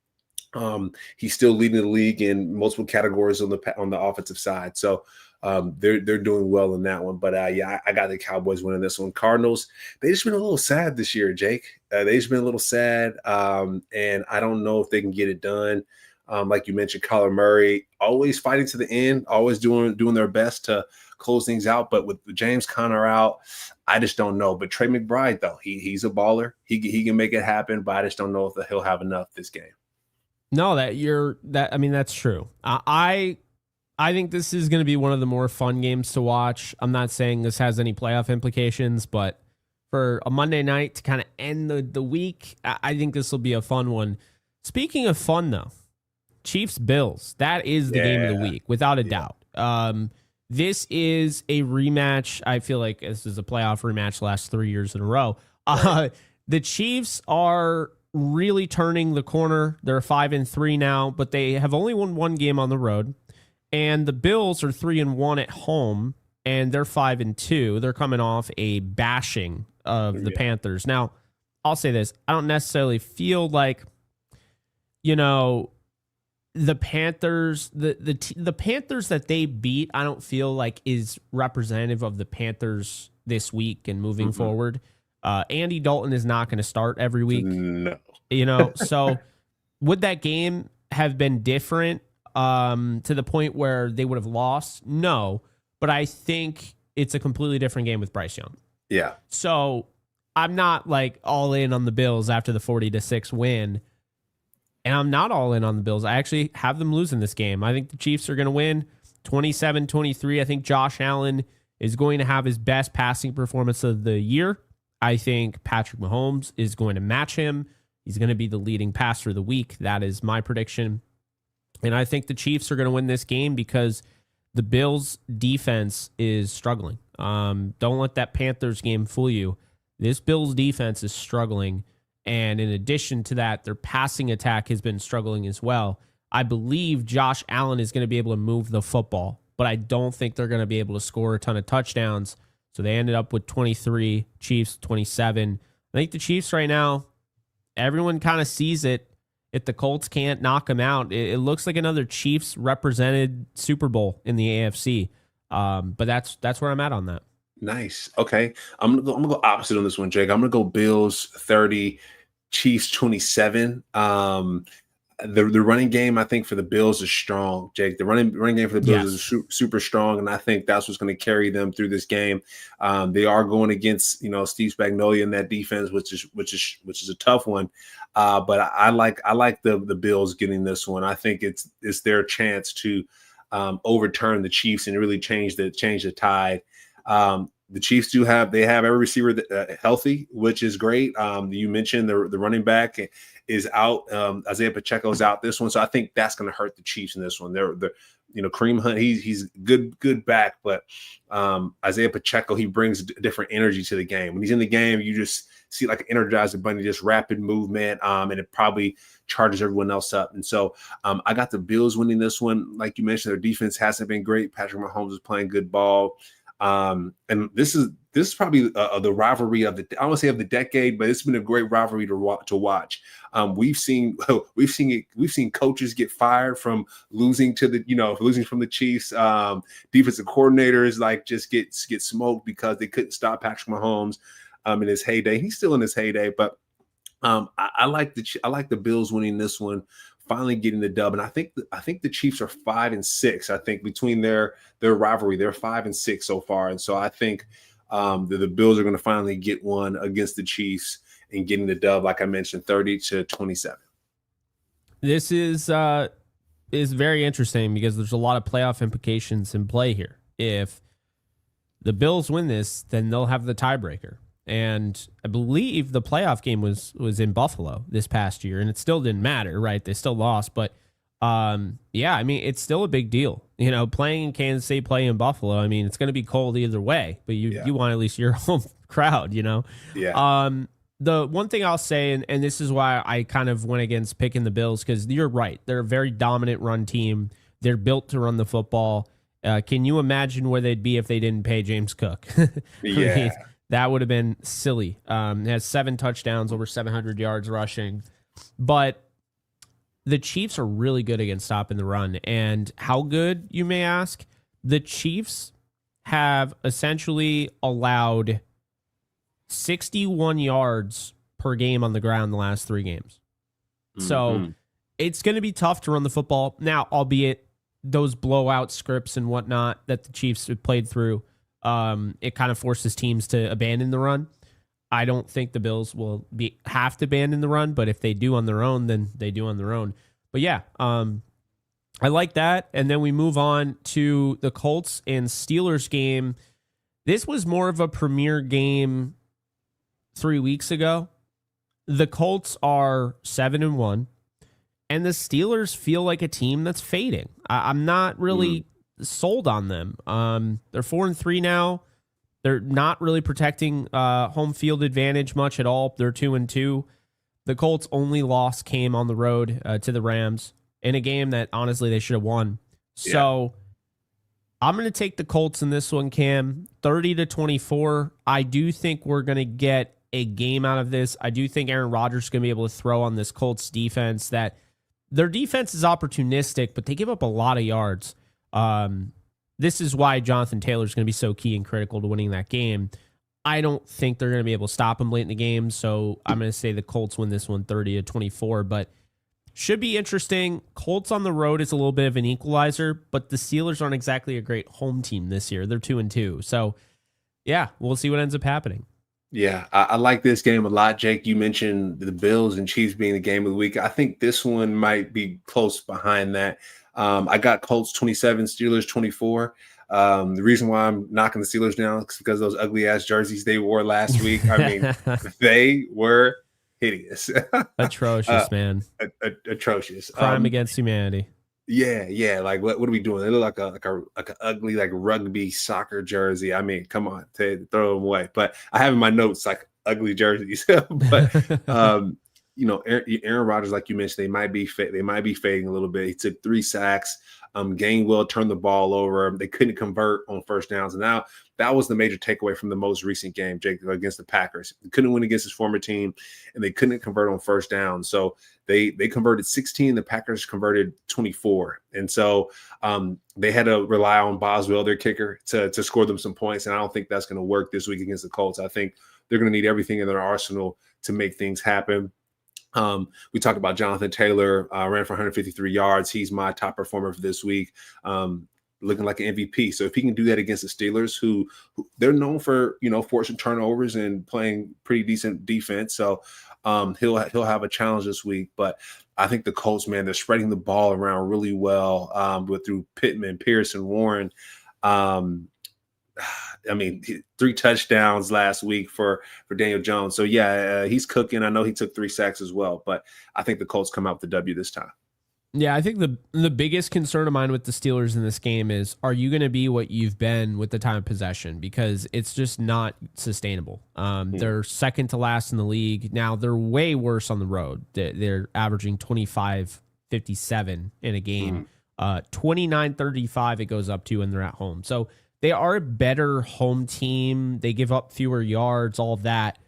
he's still leading the league in multiple categories on the offensive side. So they're doing well in that one. But I got the Cowboys winning this one. Cardinals, they just been a little sad this year, Jake. They just been a little sad, and I don't know if they can get it done. Like you mentioned, Kyler Murray always fighting to the end, always doing their best to close things out. But with James Conner out, I just don't know. But Trey McBride, though, he's a baller. He can make it happen, but I just don't know if he'll have enough this game. No, that's true. I think this is going to be one of the more fun games to watch. I'm not saying this has any playoff implications, but for a Monday night to kind of end the week, I think this will be a fun one. Speaking of fun, though, Chiefs-Bills, that is the game of the week, without a doubt. This is a rematch. I feel like this is a playoff rematch last 3 years in a row. Right. The Chiefs are really turning the corner. They're 5-3 now, but they have only won one game on the road. And the Bills are 3-1 at home, and they're 5-2. They're coming off a bashing of the Panthers. Now, I'll say this. I don't necessarily feel like, the Panthers, the Panthers that they beat, I don't feel like is representative of the Panthers this week and moving forward. Andy Dalton is not going to start every week. No. So would that game have been different to the point where they would have lost? No, but I think it's a completely different game with Bryce Young. Yeah. So I'm not like all in on the Bills after the 40-6 win. And I'm not all in on the Bills. I actually have them losing this game. I think the Chiefs are going to win 27-23. I think Josh Allen is going to have his best passing performance of the year. I think Patrick Mahomes is going to match him. He's going to be the leading passer of the week. That is my prediction. And I think the Chiefs are going to win this game because the Bills' defense is struggling. Don't let that Panthers game fool you. This Bills' defense is struggling. And in addition to that, their passing attack has been struggling as well. I believe Josh Allen is going to be able to move the football, but I don't think they're going to be able to score a ton of touchdowns. So they ended up with 23, Chiefs 27. I think the Chiefs right now, everyone kind of sees it. If the Colts can't knock them out, it looks like another Chiefs represented Super Bowl in the AFC. But that's where I'm at on that. Nice. Okay. I'm gonna go opposite on this one, Jake. I'm gonna go Bills 30, Chiefs 27. The running game, I think, for the Bills is strong, Jake. The running game for the Bills is super strong, and I think that's what's going to carry them through this game. They are going against Steve Spagnuolo in that defense, which is a tough one. But I like the Bills getting this one. I think it's their chance to overturn the Chiefs and really change the tide. The Chiefs have every receiver healthy, which is great. You mentioned the running back is out. Isaiah Pacheco is out this one, so I think that's going to hurt the Chiefs in this one. They're Kareem Hunt, he's good back, but Isaiah Pacheco, he brings different energy to the game. When he's in the game, you just see like an Energizer Bunny, just rapid movement, and it probably charges everyone else up. And so I got the Bills winning this one. Like you mentioned, their defense hasn't been great. Patrick Mahomes is playing good ball. And this is probably the rivalry of I won't say of the decade, but it's been a great rivalry to watch. We've seen coaches get fired from losing from the Chiefs. Defensive coordinators just get smoked because they couldn't stop Patrick Mahomes in his heyday. He's still in his heyday, but I like the Bills winning this one, finally getting the dub. And I think the Chiefs are 5-6. I think between their rivalry, they're 5-6 so far. And so I think the Bills are going to finally get one against the Chiefs and getting the dub, like I mentioned, 30-27. This is very interesting because there's a lot of playoff implications in play here. If the Bills win this, then they'll have the tiebreaker. And I believe the playoff game was in Buffalo this past year, and it still didn't matter, right? They still lost, but it's still a big deal. Playing in Kansas City, playing in Buffalo, it's going to be cold either way, but you want at least your home crowd, Yeah. The one thing I'll say, and this is why I kind of went against picking the Bills, because you're right. They're a very dominant run team. They're built to run the football. Can you imagine where they'd be if they didn't pay James Cook? Yeah. That would have been silly. Has 7 touchdowns, over 700 yards rushing. But the Chiefs are really good against stopping the run. And how good, you may ask? The Chiefs have essentially allowed 61 yards per game on the ground the last 3 games. Mm-hmm. So It's going to be tough to run the football now, albeit those blowout scripts and whatnot that the Chiefs have played through. It kind of forces teams to abandon the run. I don't think the Bills will have to abandon the run, but if they do on their own, then they do on their own. But yeah, I like that. And then we move on to the Colts and Steelers game. This was more of a premier game 3 weeks ago. The Colts are 7-1, and the Steelers feel like a team that's fading. I'm not really sold on them. They're 4-3 now. They're not really protecting home field advantage much at all. They're 2-2. The Colts' only loss came on the road to the Rams in a game that honestly they should have won. So I'm going to take the Colts in this one, Cam. 30-24. I do think we're going to get a game out of this. I do think Aaron Rodgers is going to be able to throw on this Colts defense. That their defense is opportunistic, but they give up a lot of yards. This is why Jonathan Taylor is going to be so key and critical to winning that game. I don't think they're going to be able to stop him late in the game, so I'm going to say the Colts win this one 30-24, but should be interesting. Colts on the road is a little bit of an equalizer, but the Steelers aren't exactly a great home team this year. They're 2-2. So, yeah, we'll see what ends up happening. Yeah, I like this game a lot, Jake. You mentioned the Bills and Chiefs being the game of the week. I think this one might be close behind that. I got Colts 27, Steelers 24. The reason why I'm knocking the Steelers down is because of those ugly ass jerseys they wore last week. I mean, they were hideous. Atrocious, man. Atrocious. Crime against humanity. Yeah. Like what are we doing? They look like a ugly like rugby soccer jersey. I mean, come on, throw them away. But I have in my notes like ugly jerseys. But Aaron Rodgers, like you mentioned, they might be fading a little bit. He took 3 sacks. Gainwell turned the ball over. They couldn't convert on first downs. And now that was the major takeaway from the most recent game, Jake, against the Packers. They couldn't win against his former team, and they couldn't convert on first down. So they converted 16. The Packers converted 24. And so they had to rely on Boswell, their kicker, to score them some points. And I don't think that's going to work this week against the Colts. I think they're going to need everything in their arsenal to make things happen. We talked about Jonathan Taylor, ran for 153 yards. He's my top performer for this week, looking like an MVP. So if he can do that against the Steelers, who they're known for, forcing turnovers and playing pretty decent defense. So he'll have a challenge this week. But I think the Colts, man, they're spreading the ball around really well through Pittman, Pearson, Warren. 3 touchdowns last week for Daniel Jones. So, he's cooking. I know he took 3 sacks as well, but I think the Colts come out with the W this time. Yeah, I think the biggest concern of mine with the Steelers in this game is, are you going to be what you've been with the time of possession? Because it's just not sustainable. They're second to last in the league. Now, they're way worse on the road. They're averaging 25-57 in a game. 29-35 it goes up to when they're at home. So, they are a better home team. They give up fewer yards, all of that.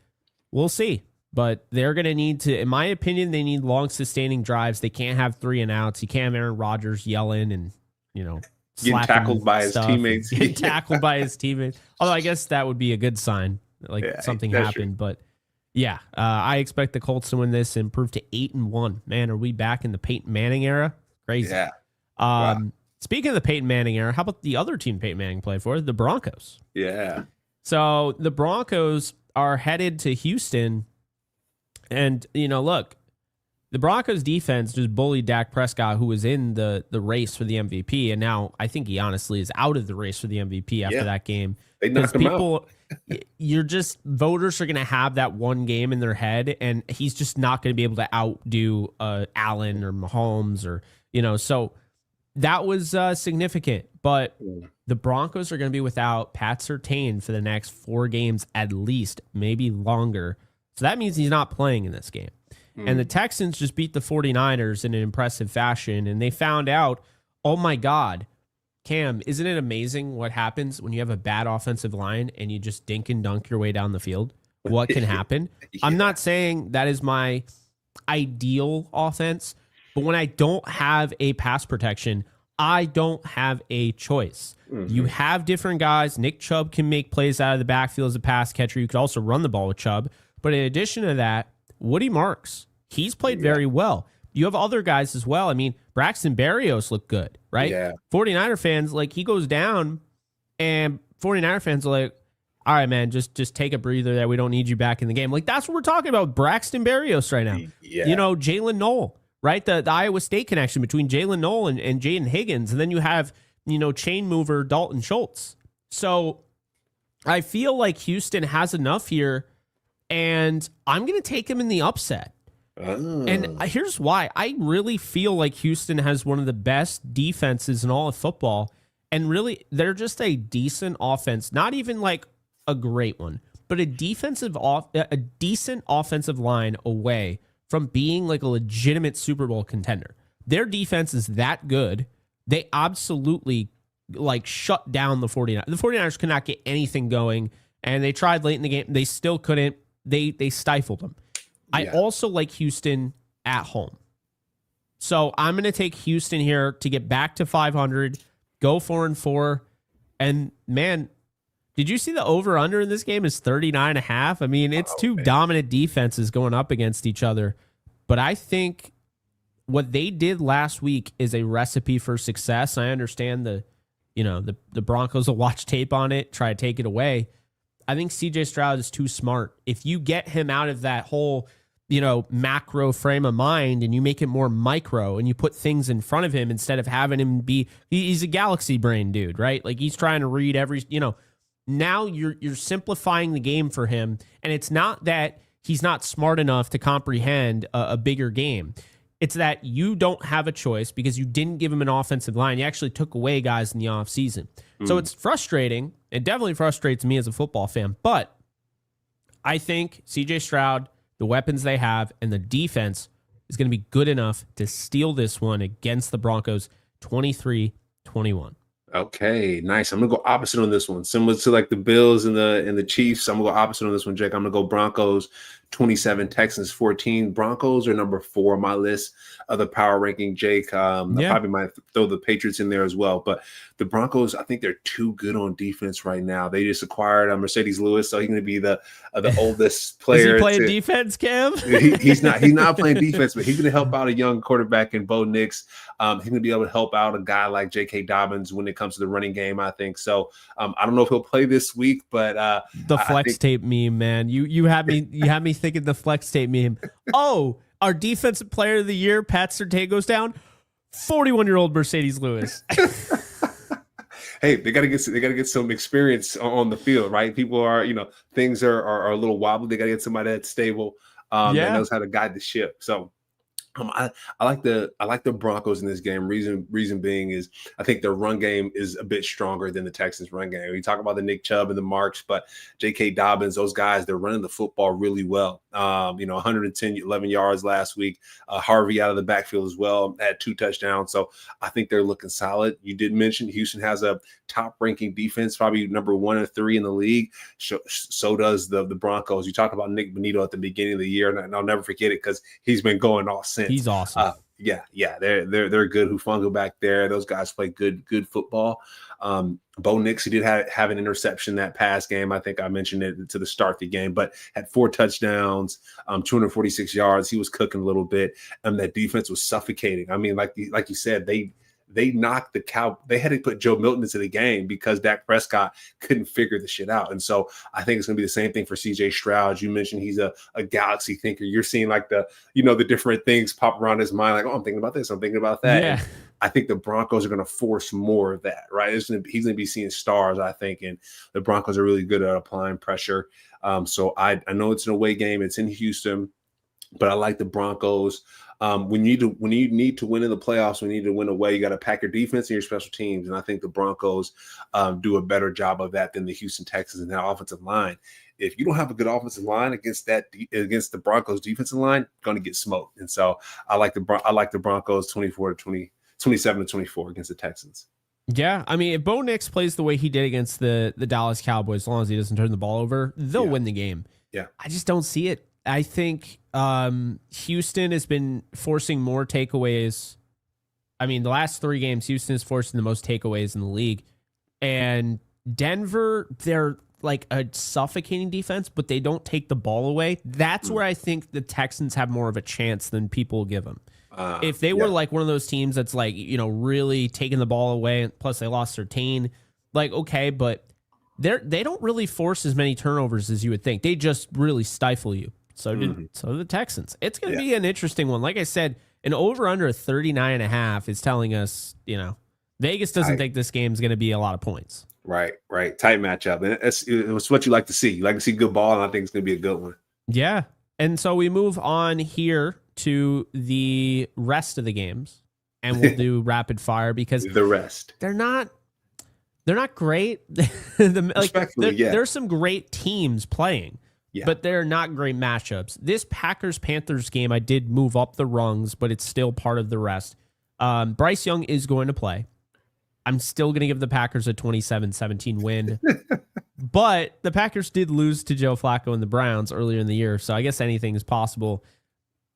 We'll see. But they're going to need to, in my opinion, they need long sustaining drives. They can't have 3 and outs. You can't have Aaron Rodgers yelling and, getting tackled by his teammates. Getting tackled by his teammates. Although I guess that would be a good sign, something happened. True. But I expect the Colts to win this and improve to 8-1. Man, are we back in the Peyton Manning era? Crazy. Yeah. Wow. Speaking of the Peyton Manning era, how about the other team Peyton Manning played for, the Broncos? Yeah. So the Broncos are headed to Houston. And, look, the Broncos defense just bullied Dak Prescott, who was in the race for the MVP. And now I think he honestly is out of the race for the MVP after that game. They knocked him out. Voters are going to have that one game in their head, and he's just not going to be able to outdo Allen or Mahomes or, so that was significant. But the Broncos are going to be without Pat Surtain for the next 4 games at least, maybe longer. So that means he's not playing in this game. And the Texans just beat the 49ers in an impressive fashion, and they found out, oh my God, Cam, isn't it amazing what happens when you have a bad offensive line and you just dink and dunk your way down the field? What can happen? I'm not saying that is my ideal offense, but when I don't have a pass protection, I don't have a choice. You have different guys. Nick Chubb can make plays out of the backfield as a pass catcher. You could also run the ball with Chubb. But in addition to that, Woody Marks, he's played very well. you have other guys as well. I mean, Braxton Berrios looked good, right? Yeah. 49er fans, like, he goes down, and 49er fans are like, all right, man, just take a breather there. We don't need you back in the game. Like, that's what we're talking about, Braxton Berrios right now. Yeah. You know, Jalen Noel, right? The Iowa State connection between Jalen Noel and Jaden Higgins. And then you have, you know, chain mover Dalton Schultz. So I feel like Houston has enough here, and I'm going to take him in the upset. And here's why. I really feel like Houston has one of the best defenses in all of football. And really, they're just a decent offense. Not even like a great one, but a decent offensive line away from being like a legitimate Super Bowl contender. Their defense is that good. They absolutely like shut down the 49ers. The 49ers could not get anything going, and they tried late in the game. They still couldn't. They stifled them. I also like Houston at home. So I'm going to take Houston here to get back to 500, go 4-4. And man, did you see the over-under in this game is 39.5? I mean, it's two dominant defenses going up against each other. But I think what they did last week is a recipe for success. I understand the Broncos will watch tape on it, try to take it away. I think CJ Stroud is too smart. If you get him out of that whole, macro frame of mind and you make it more micro and you put things in front of him instead of having him be, he's a galaxy brain dude, right? Like he's trying to read every, now you're simplifying the game for him. And it's not that he's not smart enough to comprehend a bigger game. It's that you don't have a choice because you didn't give him an offensive line. You actually took away guys in the offseason. So it's frustrating. It definitely frustrates me as a football fan. But I think CJ Stroud, the weapons they have, and the defense is going to be good enough to steal this one against the Broncos 23-21. Okay, nice. I'm gonna go opposite on this one. Similar to like the Bills and the Chiefs, I'm gonna go opposite on this one, Jake. I'm gonna go Broncos 27, Texans 14. Broncos are number 4 on my list of the power ranking, Jake. I probably might throw the Patriots in there as well. But the Broncos, I think they're too good on defense right now. They just acquired Mercedes Lewis, so he's going to be the oldest player. Is he playing defense, Cam? He's not playing defense, but he's going to help out a young quarterback in Bo Nix. He's going to be able to help out a guy like J.K. Dobbins when it comes to the running game, I think. So I don't know if he'll play this week, but the flex tape meme, man. You had me thinking the flex tape meme. Oh, our defensive player of the year, Pat Surtain, goes down. 41-year-old Mercedes Lewis. Hey, they gotta get some experience on the field, right? People are, things are a little wobbly. They gotta get somebody that's stable, that knows how to guide the ship. So I like the Broncos in this game. Reason being is I think their run game is a bit stronger than the Texans' run game. We talk about the Nick Chubb and the Marks, but J.K. Dobbins, those guys, they're running the football really well. 11 yards last week. Harvey out of the backfield as well, had 2 touchdowns. So I think they're looking solid. You did mention Houston has a top-ranking defense, probably number 1 or 3 in the league. So does the Broncos. You talked about Nick Bonito at the beginning of the year, and I'll never forget it because he's been going off since. He's awesome. They're good. Hufanga back there. Those guys play good football. Bo Nix, he did have an interception that past game. I think I mentioned it to the start of the game, but had 4 touchdowns, 246 yards. He was cooking a little bit, and that defense was suffocating. I mean, like you said, they knocked the cow. They had to put Joe Milton into the game because Dak Prescott couldn't figure the shit out. And so I think it's going to be the same thing for CJ Stroud. You mentioned he's a galaxy thinker. You're seeing like the different things pop around his mind. Like, oh, I'm thinking about this. I'm thinking about that. Yeah. I think the Broncos are going to force more of that, right? He's going to be seeing stars, I think. And the Broncos are really good at applying pressure. So I know it's an away game. It's in Houston, but I like the Broncos. When you need to win in the playoffs, when you need to win away, you got to pack your defense and your special teams. And I think the Broncos do a better job of that than the Houston Texans and their offensive line. If you don't have a good offensive line against the Broncos defensive line, you're going to get smoked. And so I like the Broncos 27-24 against the Texans. Yeah, I mean, if Bo Nix plays the way he did against the Dallas Cowboys, as long as he doesn't turn the ball over, they'll win the game. Yeah, I just don't see it. I think Houston has been forcing more takeaways. I mean, the last 3 games, Houston is forcing the most takeaways in the league. And Denver, they're like a suffocating defense, but they don't take the ball away. That's where I think the Texans have more of a chance than people give them. If they were Yeah. like one of those teams that's like, really taking the ball away, plus they lost Sertain, like, okay, but they don't really force as many turnovers as you would think. They just really stifle you. So did the Texans. It's going to be an interesting one. Like I said, an over under 39.5 is telling us, Vegas doesn't think this game is going to be a lot of points. Right. Tight matchup. And it's what you like to see. You like to see good ball, and I think it's going to be a good one. Yeah. And so we move on here to the rest of the games, and we'll do rapid fire because the rest. They're not great. There's some great teams playing, but they're not great matchups. This Packers-Panthers game, I did move up the rungs, but it's still part of the rest. Bryce Young is going to play. I'm still going to give the Packers a 27-17 win. But the Packers did lose to Joe Flacco and the Browns earlier in the year, so I guess anything is possible.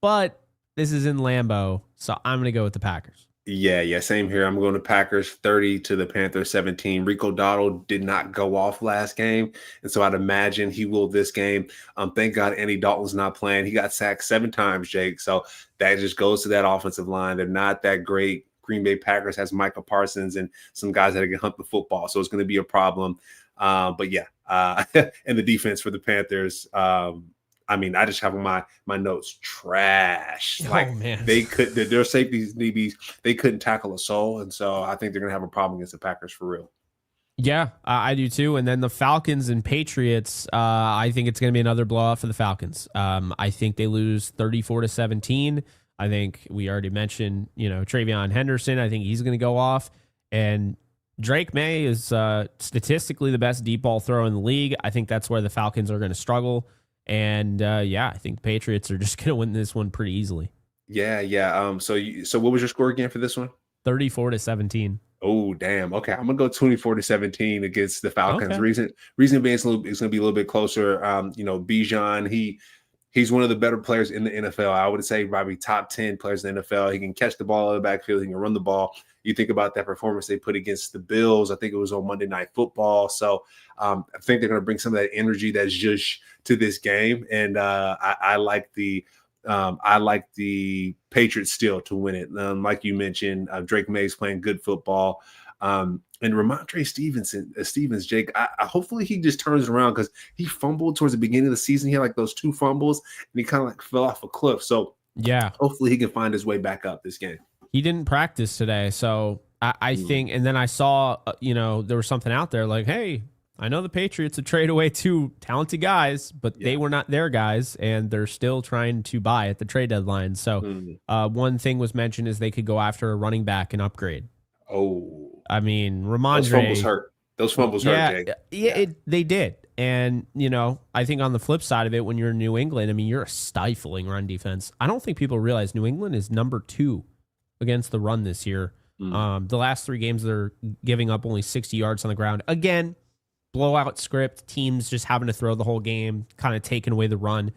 But this is in Lambeau, so I'm going to go with the Packers. Yeah, same here. I'm going to Packers 30 to the Panthers 17. Rico Dowdle did not go off last game, and so I'd imagine he will this game. Thank God Andy Dalton's not playing. He got sacked 7 times, Jake, so that just goes to that offensive line. They're not that great. Green Bay Packers has Micah Parsons and some guys that can hunt the football, so it's going to be a problem. But yeah, and the defense for the Panthers, I just have my notes trash. Man. Their safeties, DBs, they couldn't tackle a soul, and so I think they're going to have a problem against the Packers for real. Yeah, I do too. And then the Falcons and Patriots, I think it's going to be another blowout for the Falcons. I think they lose 34-17. I think we already mentioned, Travion Henderson. I think he's going to go off. And Drake May is statistically the best deep ball thrower in the league. I think that's where the Falcons are going to struggle. And I think the Patriots are just going to win this one pretty easily. Yeah. So what was your score again for this one? 34-17. Oh, damn. Okay, I'm gonna go 24-17 against the Falcons. Okay. Reason being, it's going to be a little bit closer. Bijan, he's one of the better players in the NFL. I would say probably top 10 players in the NFL. He can catch the ball out of the backfield. He can run the ball. You think about that performance they put against the Bills. I think it was on Monday Night Football. So I think they're going to bring some of that energy that's just to this game. And I like the Patriots still to win it. Like you mentioned, Drake May's playing good football. And Ramondre Stevens, Jake, hopefully he just turns around because he fumbled towards the beginning of the season. He had like those 2 fumbles and he kind of like fell off a cliff. So yeah, hopefully he can find his way back up this game. He didn't practice today. So I think, and then I saw, there was something out there like, hey, I know the Patriots have traded away 2 talented guys, but they were not their guys, and they're still trying to buy at the trade deadline. So one thing was mentioned is they could go after a running back and upgrade. Oh, I mean, Ramondre. Those fumbles hurt, Jake. Yeah, they did. And, I think on the flip side of it, when you're in New England, you're a stifling run defense. I don't think people realize New England is number 2 against the run this year. The last 3 games, they're giving up only 60 yards on the ground. Again, blowout script, teams just having to throw the whole game, kind of taking away the run.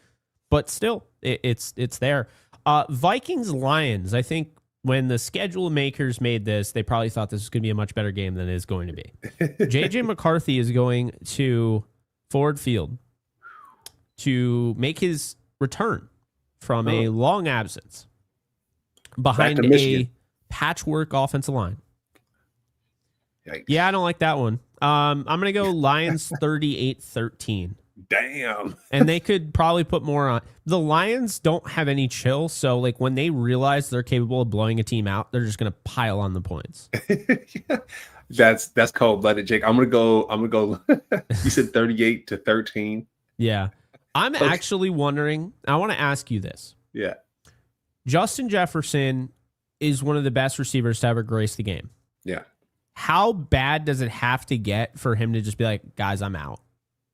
But still, it's there. Vikings-Lions, I think when the schedule makers made this, they probably thought this was going to be a much better game than it is going to be. J.J. McCarthy is going to Ford Field to make his return from a long absence behind a patchwork offensive line. Yikes. Yeah, I don't like that one. I'm going to go Lions 38-13. Damn. And they could probably put more on. The Lions don't have any chill, so like when they realize they're capable of blowing a team out, they're just going to pile on the points. That's cold-blooded, Jake. I'm gonna go. You said 38-13. Yeah. I'm actually wondering, I want to ask you this. Yeah. Justin Jefferson is one of the best receivers to ever grace the game. Yeah. How bad does it have to get for him to just be like, guys, I'm out?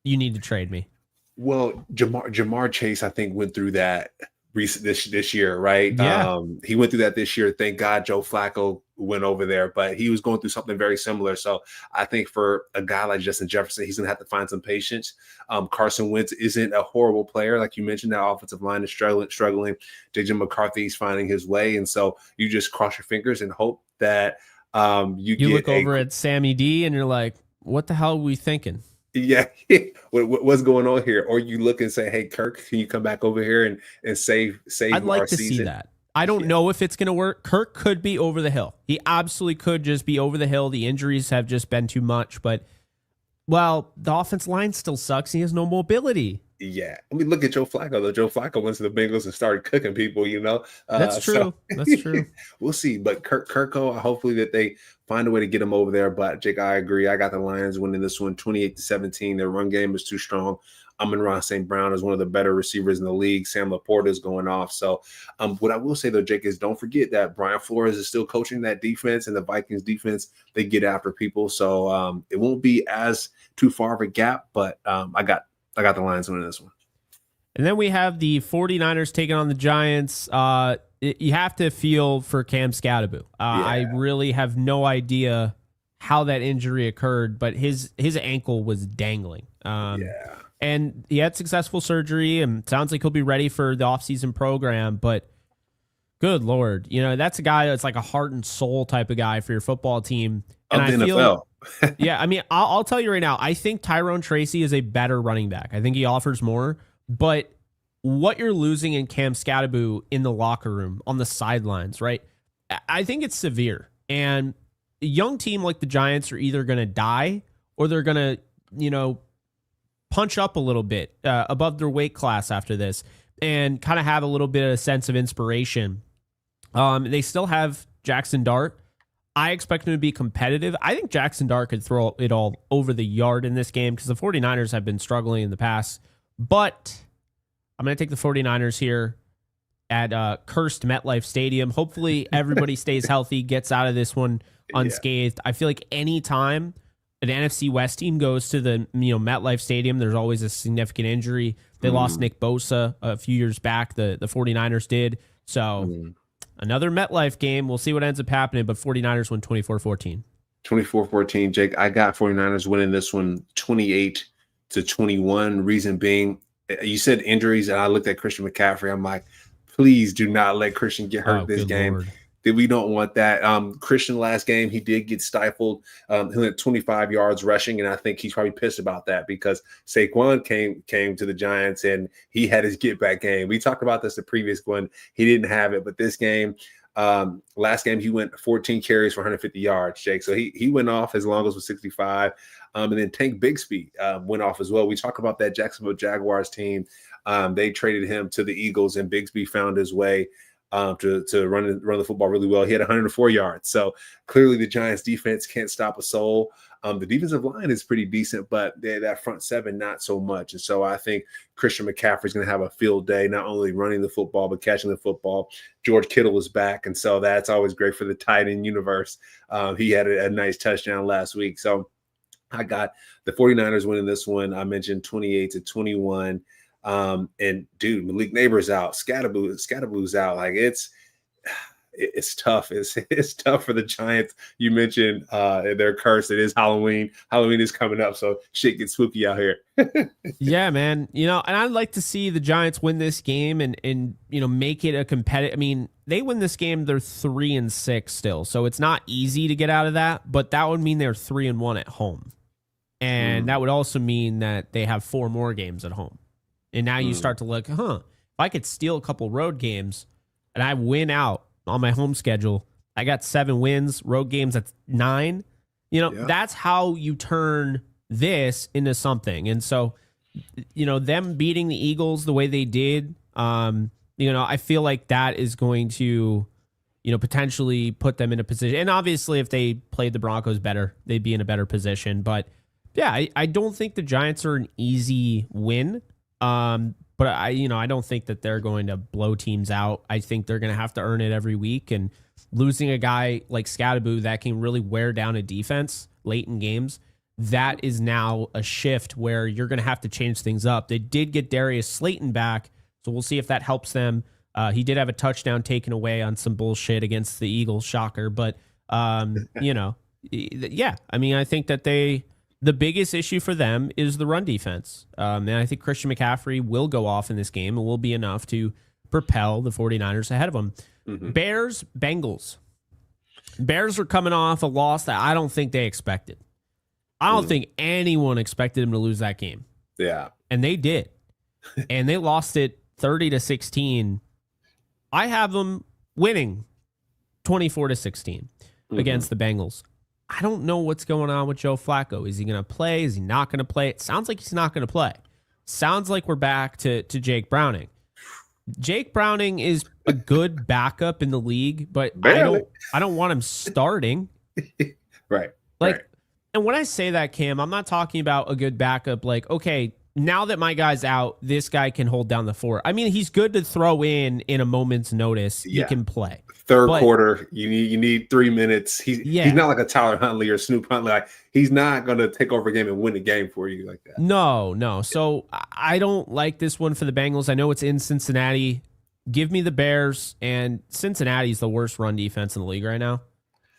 You need to trade me. Well, Jamar Chase, I think, went through that this year, right? Yeah. He went through that this year. Thank God Joe Flacco went over there, but he was going through something very similar. So I think for a guy like Justin Jefferson, he's going to have to find some patience. Carson Wentz isn't a horrible player. Like you mentioned, that offensive line is struggling. JJ McCarthy's finding his way. And so you just cross your fingers and hope that you look over at Sammy D and you're like, what the hell are we thinking? Yeah, what's going on here? Or you look and say, "Hey, Kirk, can you come back over here and save?" I'd like to season? see that. I don't know if it's going to work. Kirk could be over the hill. He absolutely could just be over the hill. The injuries have just been too much, but well, the offense line still sucks. He has no mobility. Yeah. I mean, look at Joe Flacco, though. Joe Flacco went to the Bengals and started cooking people, That's true. So That's true. We'll see. But Kirko, hopefully that they find a way to get him over there. But Jake, I agree. I got the Lions winning this one 28-17. Their run game is too strong. Amon-Ra St. Brown is one of the better receivers in the league. Sam Laporta is going off. So what I will say, though, Jake, is don't forget that Brian Flores is still coaching that defense, and the Vikings defense, they get after people. So it won't be as too far of a gap, but I got the Lions winning this one. And then we have the 49ers taking on the Giants. You have to feel for Cam Scatterbo. I really have no idea how that injury occurred, but his ankle was dangling. And he had successful surgery, and sounds like he'll be ready for the offseason program. But good Lord, that's a guy that's like a heart and soul type of guy for your football team. And of the NFL. Yeah, I mean, I'll tell you right now, I think Tyrone Tracy is a better running back. I think he offers more. But what you're losing in Cam Scatterbo in the locker room, on the sidelines, right? I think it's severe. And a young team like the Giants are either going to die or they're going to, punch up a little bit above their weight class after this and kind of have a little bit of a sense of inspiration. They still have Jackson Dart. I expect him to be competitive. I think Jackson Dart could throw it all over the yard in this game because the 49ers have been struggling in the past. But I'm going to take the 49ers here at cursed MetLife Stadium. Hopefully everybody stays healthy, gets out of this one unscathed. Yeah. I feel like any time an NFC West team goes to the MetLife Stadium, there's always a significant injury. They lost Nick Bosa a few years back. The 49ers did. So another MetLife game. We'll see what ends up happening, but 49ers win 24-14. 24-14, Jake. I got 49ers winning this one 28-21. Reason being, you said injuries, and I looked at Christian McCaffrey. I'm like, please do not let Christian get hurt this game. Lord. We don't want that. Christian last game, he did get stifled. He went 25 yards rushing, and I think he's probably pissed about that because Saquon came to the Giants, and he had his get-back game. We talked about this the previous one. He didn't have it, but this game, last game, he went 14 carries for 150 yards, Jake. So he went off. His longest was 65. And then Tank Bigsby went off as well. We talk about that Jacksonville Jaguars team. They traded him to the Eagles, and Bigsby found his way to run the football really well. He had 104 yards. So clearly the Giants defense can't stop a soul. The defensive line is pretty decent, but that front seven, not so much. And so I think Christian McCaffrey is going to have a field day, not only running the football, but catching the football. George Kittle is back. And so that's always great for the tight end universe. He had a nice touchdown last week. So I got the 49ers winning this one. I mentioned 28-21. And dude, Malik Neighbors out, Scatterbo's out. Like it's tough. It's tough for the Giants. You mentioned they're cursed. It is Halloween. Halloween is coming up, so shit gets spooky out here. Yeah, man. And I'd like to see the Giants win this game and make it a competitive. I mean, they win this game, they're 3-6 still, so it's not easy to get out of that. But that would mean they're 3-1 at home, and that would also mean that they have 4 more games at home. And now you start to look, if I could steal a couple road games and I win out on my home schedule, I got 7 wins, road games at 9. That's how you turn this into something. And so, them beating the Eagles the way they did, I feel like that is going to, potentially put them in a position. And obviously, if they played the Broncos better, they'd be in a better position. But yeah, I don't think the Giants are an easy win. But I don't think that they're going to blow teams out. I think they're going to have to earn it every week, and losing a guy like Scatterbo that can really wear down a defense late in games, that is now a shift where you're going to have to change things up. They did get Darius Slayton back, so we'll see if that helps them. He did have a touchdown taken away on some bullshit against the Eagles, shocker. But, yeah, I mean, I think that the biggest issue for them is the run defense. And I think Christian McCaffrey will go off in this game and will be enough to propel the 49ers ahead of them. Bears, Bengals. Bears are coming off a loss that I don't think they expected. I don't think anyone expected them to lose that game. Yeah. And they did. And they lost it 30-16. I have them winning 24-16 against the Bengals. I don't know what's going on with Joe Flacco. Is he going to play? Is he not going to play? It sounds like he's not going to play. Sounds like we're back to Jake Browning. Jake Browning is a good backup in the league, but I don't want him starting. Right. And when I say that, Cam, I'm not talking about a good backup. Like, okay, now that my guy's out, this guy can hold down the fort. I mean, he's good to throw in a moment's notice. Yeah. He can play. Third quarter, you need 3 minutes. He's not like a Tyler Huntley or Snoop Huntley. Like, he's not going to take over a game and win a game for you like that. No. So I don't like this one for the Bengals. I know it's in Cincinnati. Give me the Bears, and Cincinnati's the worst run defense in the league right now.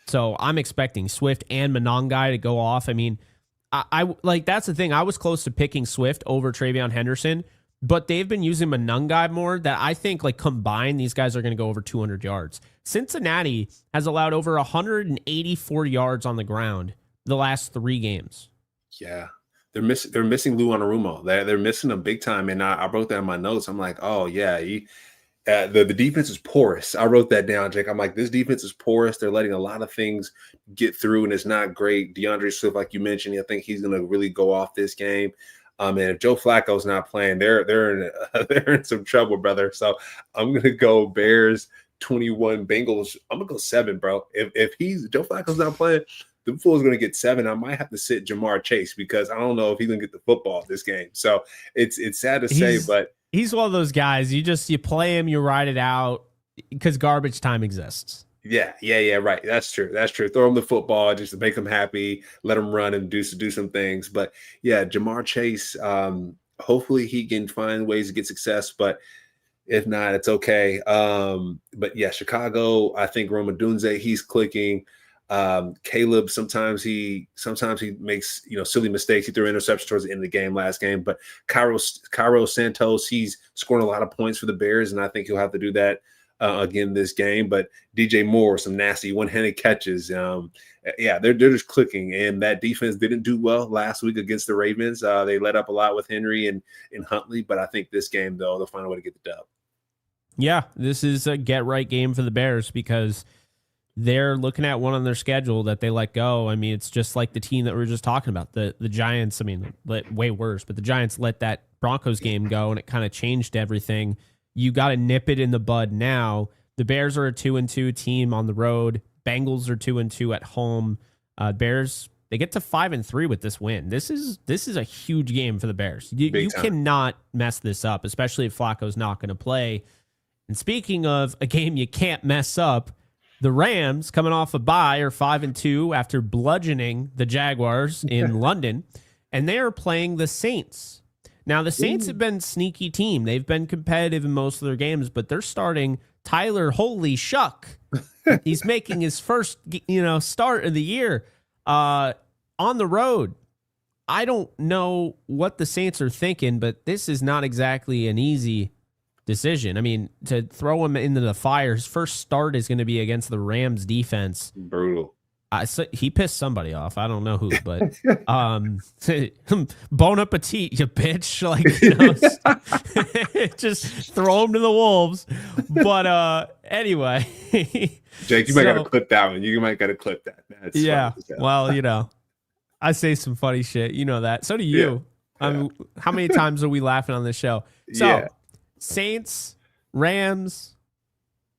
So I'm expecting Swift and Monangai to go off. I mean, I like, that's the thing. I was close to picking Swift over Travion Henderson, but they've been using Monangai more. That I think, like, combined, these guys are going to go over 200 yards. Cincinnati has allowed over 184 yards on the ground the last 3 games. Yeah, they're missing Lou Anarumo. They're missing him big time. And I wrote that in my notes. I'm like, oh yeah, the defense is porous. I wrote that down, Jake. I'm like, this defense is porous. They're letting a lot of things get through, and it's not great. DeAndre Swift, like you mentioned, I think he's going to really go off this game. And if Joe Flacco's not playing, they're in some trouble, brother. So I'm going to go Bears 21, Bengals. I'm going to go 7, bro. If Joe Flacco's not playing, the fool's going to get 7. I might have to sit Jamar Chase because I don't know if he's going to get the football this game. So it's sad to say, but he's one of those guys. You play him, you ride it out because garbage time exists. Yeah, right. That's true. Throw him the football just to make him happy, let him run and do some things. But yeah, Jamar Chase, hopefully he can find ways to get success, but if not, it's okay. But yeah, Chicago, I think Rome Odunze, he's clicking. Caleb, sometimes he makes, silly mistakes. He threw interceptions towards the end of the game last game, but Cairo Santos, he's scoring a lot of points for the Bears, and I think he'll have to do that again this game. But DJ Moore, some nasty one-handed catches. They're just clicking, and that defense didn't do well last week against the Ravens. They let up a lot with Henry and Huntley, but I think this game, though, they'll find a way to get the dub. Yeah, this is a get-right game for the Bears because they're looking at one on their schedule that they let go. I mean, it's just like the team that we were just talking about. The Giants, I mean, way worse, but the Giants let that Broncos game go, and it kind of changed everything. You got to nip it in the bud now. The Bears are a 2-2 team on the road. Bengals are 2-2 at home. Bears, they get to 5-3 with this win. This is a huge game for the Bears. You cannot mess this up, especially if Flacco's not going to play. And speaking of a game you can't mess up, the Rams, coming off a bye, are 5-2 after bludgeoning the Jaguars in London, and they are playing the Saints. Now, the Saints have been a sneaky team. They've been competitive in most of their games, but they're starting Tyler Holy Shuck. He's making his first, start of the year on the road. I don't know what the Saints are thinking, but this is not exactly an easy decision. I mean, to throw him into the fire, his first start is going to be against the Rams defense. Brutal. So he pissed somebody off. I don't know who, but bon appetit, you bitch. Like, just throw him to the wolves. But anyway. Jake, you might got to clip that one. You might got to clip that. That's well, I say some funny shit. You know that. So do you. Yeah. I mean, how many times are we laughing on this show? So, Saints, Rams.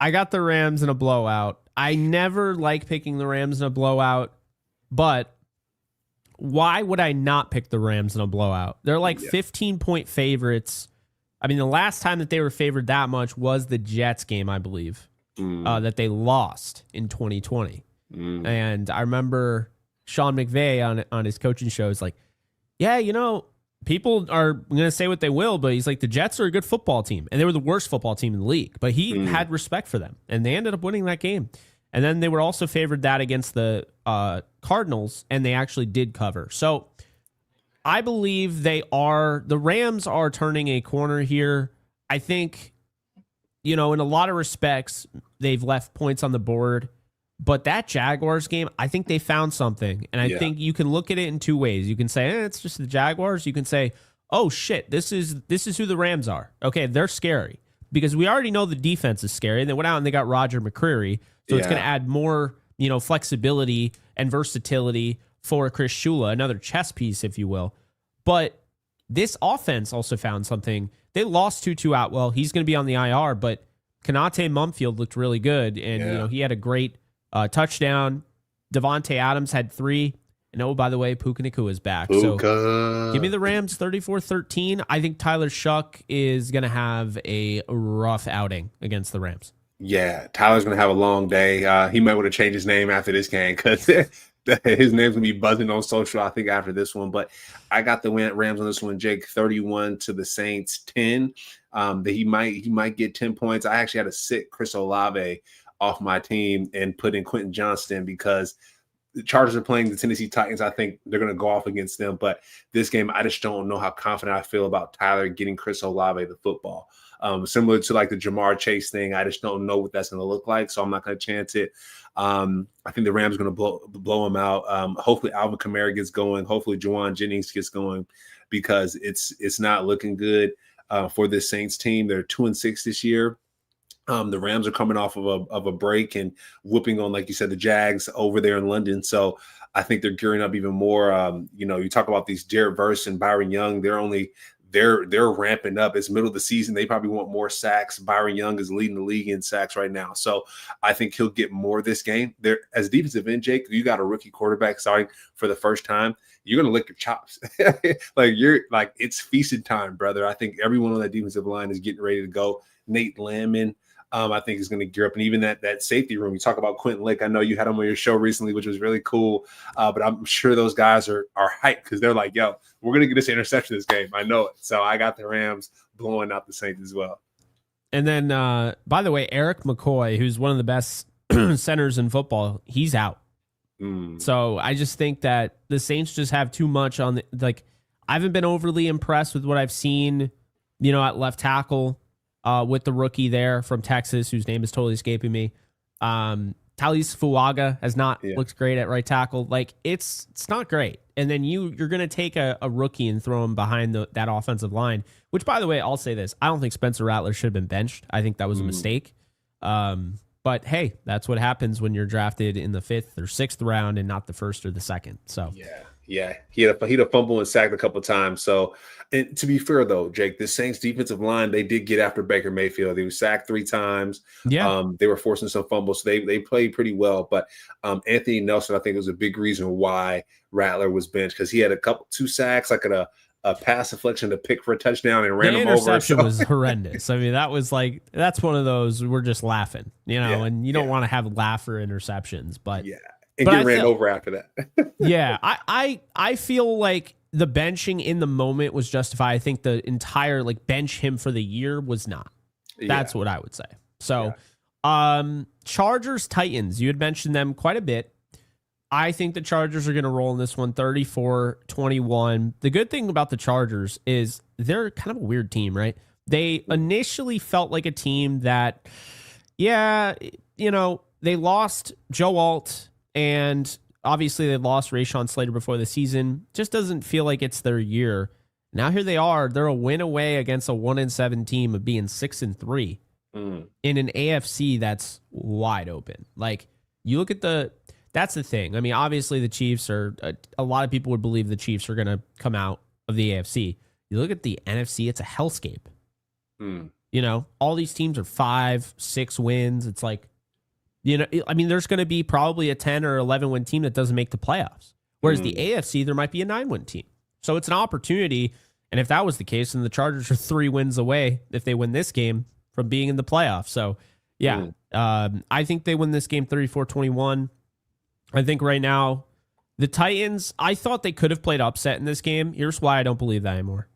I got the Rams in a blowout. I never like picking the Rams in a blowout, but why would I not pick the Rams in a blowout? They're like 15-point favorites. I mean, the last time that they were favored that much was the Jets game, I believe, that they lost in 2020. And I remember Sean McVay on his coaching show is like, people are going to say what they will, but he's like, the Jets are a good football team. And they were the worst football team in the league. But he had respect for them. And they ended up winning that game. And then they were also favored that against the Cardinals. And they actually did cover. So I believe the Rams are turning a corner here. I think, in a lot of respects, they've left points on the board. But that Jaguars game, I think they found something. And I think you can look at it in two ways. You can say, it's just the Jaguars. You can say, oh, shit, this is who the Rams are. Okay, they're scary. because we already know the defense is scary. And they went out and they got Roger McCreary. So it's going to add more, flexibility and versatility for Chris Shula, another chess piece, if you will. But this offense also found something. They lost Tutu Atwell. He's going to be on the IR, but Konate Mumfield looked really good. And, he had a great touchdown. Devontae Adams had 3. And oh, by the way, Puka Nacua is back. So give me the Rams 34-13. I think Tyler Shuck is going to have a rough outing against the Rams. Yeah, Tyler's going to have a long day. He might want to change his name after this game because his name's going to be buzzing on social, I think, after this one. But I got the Rams on this one, Jake, 31 to the Saints 10. That he might get 10 points. I actually had to sit Chris Olave off my team and put in Quentin Johnston because the Chargers are playing the Tennessee Titans. I think they're going to go off against them. But this game, I just don't know how confident I feel about Tyler getting Chris Olave the football. Similar to like the Jamar Chase thing, I just don't know what that's going to look like. So I'm not going to chance it. I think the Rams are going to blow him out. Hopefully Alvin Kamara gets going. Hopefully Juwan Jennings gets going because it's not looking good for this Saints team. They're 2-6 this year. The Rams are coming off of a break and whooping on, like you said, the Jags over there in London. So I think they're gearing up even more. You talk about these Jared Verse and Byron Young. They're ramping up. It's middle of the season. They probably want more sacks. Byron Young is leading the league in sacks right now. So I think he'll get more this game. There, as defensive end, Jake, you got a rookie quarterback starting for the first time. You're going to lick your chops. It's feasted time, brother. I think everyone on that defensive line is getting ready to go. Nate Landman, I think is going to gear up. And even that safety room, you talk about Quentin Lake. I know you had him on your show recently, which was really cool. But I'm sure those guys are hyped because they're like, yo, we're going to get this interception this game. I know it. So I got the Rams blowing out the Saints as well. And then, by the way, Eric McCoy, who's one of the best centers in football, he's out. So I just think that the Saints just have too much on I haven't been overly impressed with what I've seen, at left tackle. With the rookie there from Texas, whose name is totally escaping me. Talis Fuaga has not looked great at right tackle. It's not great. And then you're going to take a rookie and throw him behind that offensive line, which, by the way, I'll say this. I don't think Spencer Rattler should have been benched. I think that was a mistake. But, hey, that's what happens when you're drafted in the 5th or 6th round and not the 1st or the 2nd. So Yeah, he had a fumble and sacked a couple of times. So, and to be fair though, Jake, the Saints defensive line, they did get after Baker Mayfield. He was sacked 3 times. Yeah, they were forcing some fumbles, so they played pretty well. But Anthony Nelson, I think, was a big reason why Rattler was benched because he had 2 sacks, like a pass deflection to pick for a touchdown and ran him over. The interception was horrendous. I mean, that was that's one of those we're just laughing, and you don't want to have laugher interceptions, but and get ran over after that. I feel like the benching in the moment was justified. I think the entire bench him for the year was not. That's what I would say. So, Chargers Titans, you had mentioned them quite a bit. I think the Chargers are going to roll in this one 34-21. The good thing about the Chargers is they're kind of a weird team, right? They initially felt like a team that, they lost Joe Alt, and obviously they lost Rashawn Slater before the season. Just doesn't feel like it's their year. Now here they are. They're a win away against a 1-7 team of being 6-3 in an AFC that's wide open. You look at that's the thing. I mean, obviously the Chiefs are, a lot of people would believe the Chiefs are going to come out of the AFC. You look at the NFC, it's a hellscape. All these teams are 5-6 wins. It's there's going to be probably a 10 or 11 win team that doesn't make the playoffs. Whereas the AFC, there might be a 9-win team. So it's an opportunity. And if that was the case, then the Chargers are 3 wins away if they win this game from being in the playoffs. So, I think they win this game 34-21. I think right now, the Titans, I thought they could have played upset in this game. Here's why I don't believe that anymore.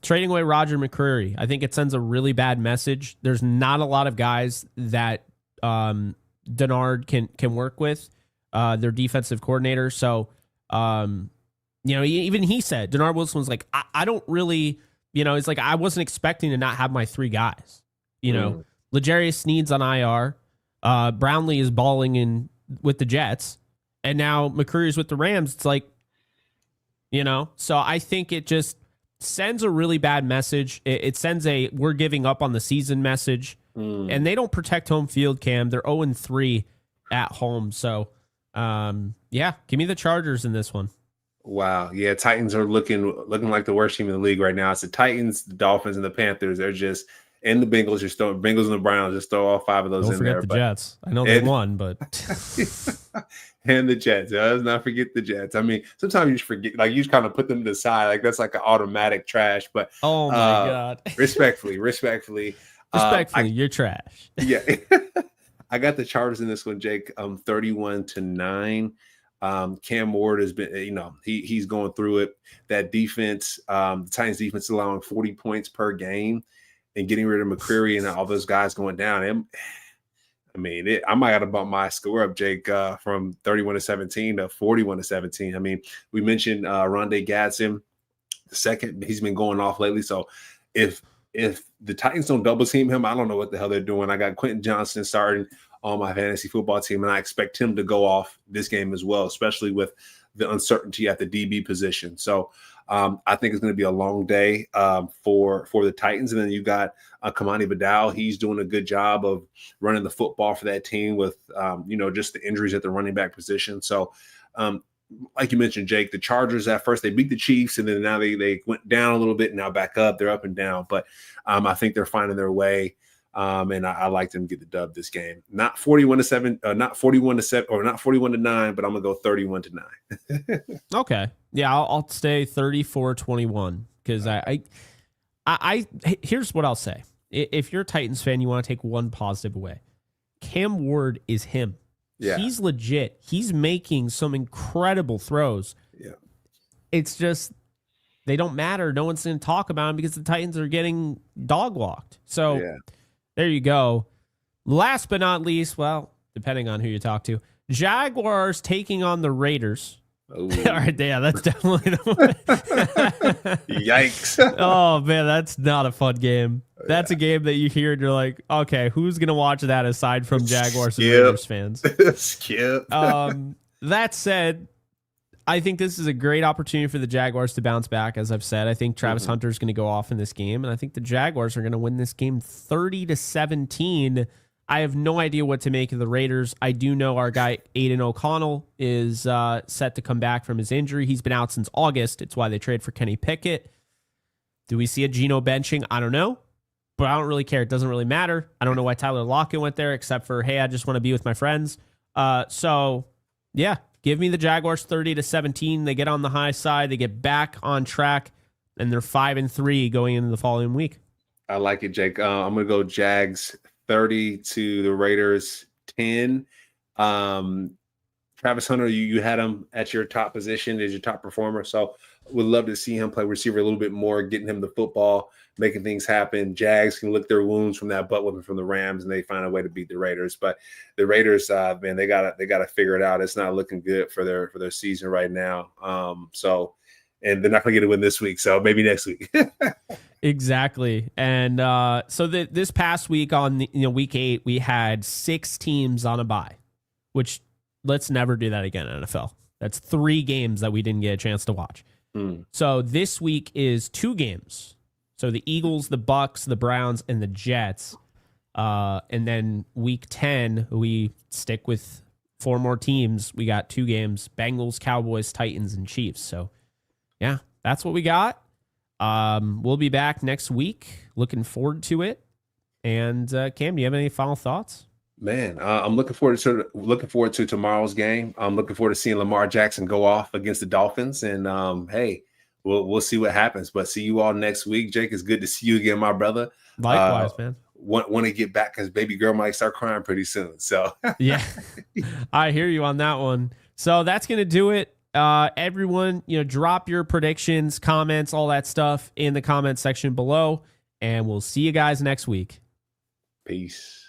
Trading away Roger McCreary, I think it sends a really bad message. There's not a lot of guys that Denard can work with, their defensive coordinator. So, even he said, Denard Wilson was like, I don't really, it's like, I wasn't expecting to not have my 3 guys. L'Jarius Sneed's on IR. Brownlee is balling with the Jets. And now McCreary's with the Rams. It's like, so I think it just, sends a really bad message. It sends a we're giving up on the season message, and they don't protect home field, Cam. They're 0-3 at home. So, yeah, give me the Chargers in this one. Wow. Yeah, Titans are looking like the worst team in the league right now. It's the Titans, the Dolphins, and the Panthers. They're just and the Bengals. Just throw Bengals and the Browns. Just throw all 5 of those Don't in forget there. The Jets. I know they won, but and the Jets. Let's not forget the Jets. I mean, sometimes you just forget, like you just kind of put them to the side, like that's like an automatic trash. But oh my god, respectfully, you're trash. Yeah, I got the Chargers in this one, Jake. 31-9. Cam Ward has been, he's going through it. That defense, the Titans defense is allowing 40 points per game and getting rid of McCreary and all those guys going down. I might have to bump my score up, Jake, from 31-17 to 41-17. I mean, we mentioned Rondé Gadsden, the second. He's been going off lately. So if the Titans don't double team him, I don't know what the hell they're doing. I got Quentin Johnston starting on my fantasy football team, and I expect him to go off this game as well, especially with the uncertainty at the DB position. So I think it's going to be a long day for the Titans. And then you got Kamani Vidal. He's doing a good job of running the football for that team with, just the injuries at the running back position. So like you mentioned, Jake, the Chargers at first, they beat the Chiefs, and then now they went down a little bit, and now back up. They're up and down. But I think they're finding their way. And I like them to get the dub this game. Not 41-7, not 41-7, or not 41-9, but I'm gonna go 31-9. Okay, yeah, I'll stay 34-21 because I here's what I'll say. If you're a Titans fan, you want to take one positive away. Cam Ward is him. Yeah, he's legit. He's making some incredible throws. Yeah, it's just they don't matter. No one's going to talk about him because the Titans are getting dog walked. So. Yeah. There you go. Last but not least, well, depending on who you talk to, Jaguars taking on the Raiders. All right, yeah, that's definitely the one. Yikes. Oh, man, that's not a fun game. That's a game that you hear and you're like, okay, who's going to watch that aside from Jaguars and Raiders fans? Skip. That said, I think this is a great opportunity for the Jaguars to bounce back. As I've said, I think Travis Hunter is going to go off in this game, and I think the Jaguars are going to win this game 30-17. I have no idea what to make of the Raiders. I do know our guy Aiden O'Connell is set to come back from his injury. He's been out since August. It's why they trade for Kenny Pickett. Do we see a Geno benching? I don't know, but I don't really care. It doesn't really matter. I don't know why Tyler Lockett went there, except for, hey, I just want to be with my friends. So, yeah. Give me the Jaguars 30-17. They get on the high side. They get back on track, and they're 5-3 going into the following week. I like it, Jake. I'm going to go Jags 30 to the Raiders 10. Travis Hunter, you had him at your top position as your top performer. So would love to see him play receiver a little bit more, getting him the football, making things happen. Jags can lick their wounds from that butt whipping from the Rams, and they find a way to beat the Raiders. But the Raiders, man, they gotta figure it out. It's not looking good for their season right now. And they're not gonna get a win this week, so maybe next week. Exactly. And so this past week on week 8, we had 6 teams on a bye, which let's never do that again in NFL. That's 3 games that we didn't get a chance to watch. So this week is 2 games. So the Eagles, the Bucks, the Browns, and the Jets. And then week 10, we stick with 4 more teams. We got 2 games: Bengals, Cowboys, Titans, and Chiefs. So yeah, that's what we got. We'll be back next week. Looking forward to it. And Cam, do you have any final thoughts? Man, I'm looking forward to tomorrow's game. I'm looking forward to seeing Lamar Jackson go off against the Dolphins, and hey, we'll see what happens. But see you all next week. Jake, it's good to see you again, my brother. Likewise, man. Want to get back because baby girl might start crying pretty soon. So yeah, I hear you on that one. So that's gonna do it. Everyone, drop your predictions, comments, all that stuff in the comment section below, and we'll see you guys next week. Peace.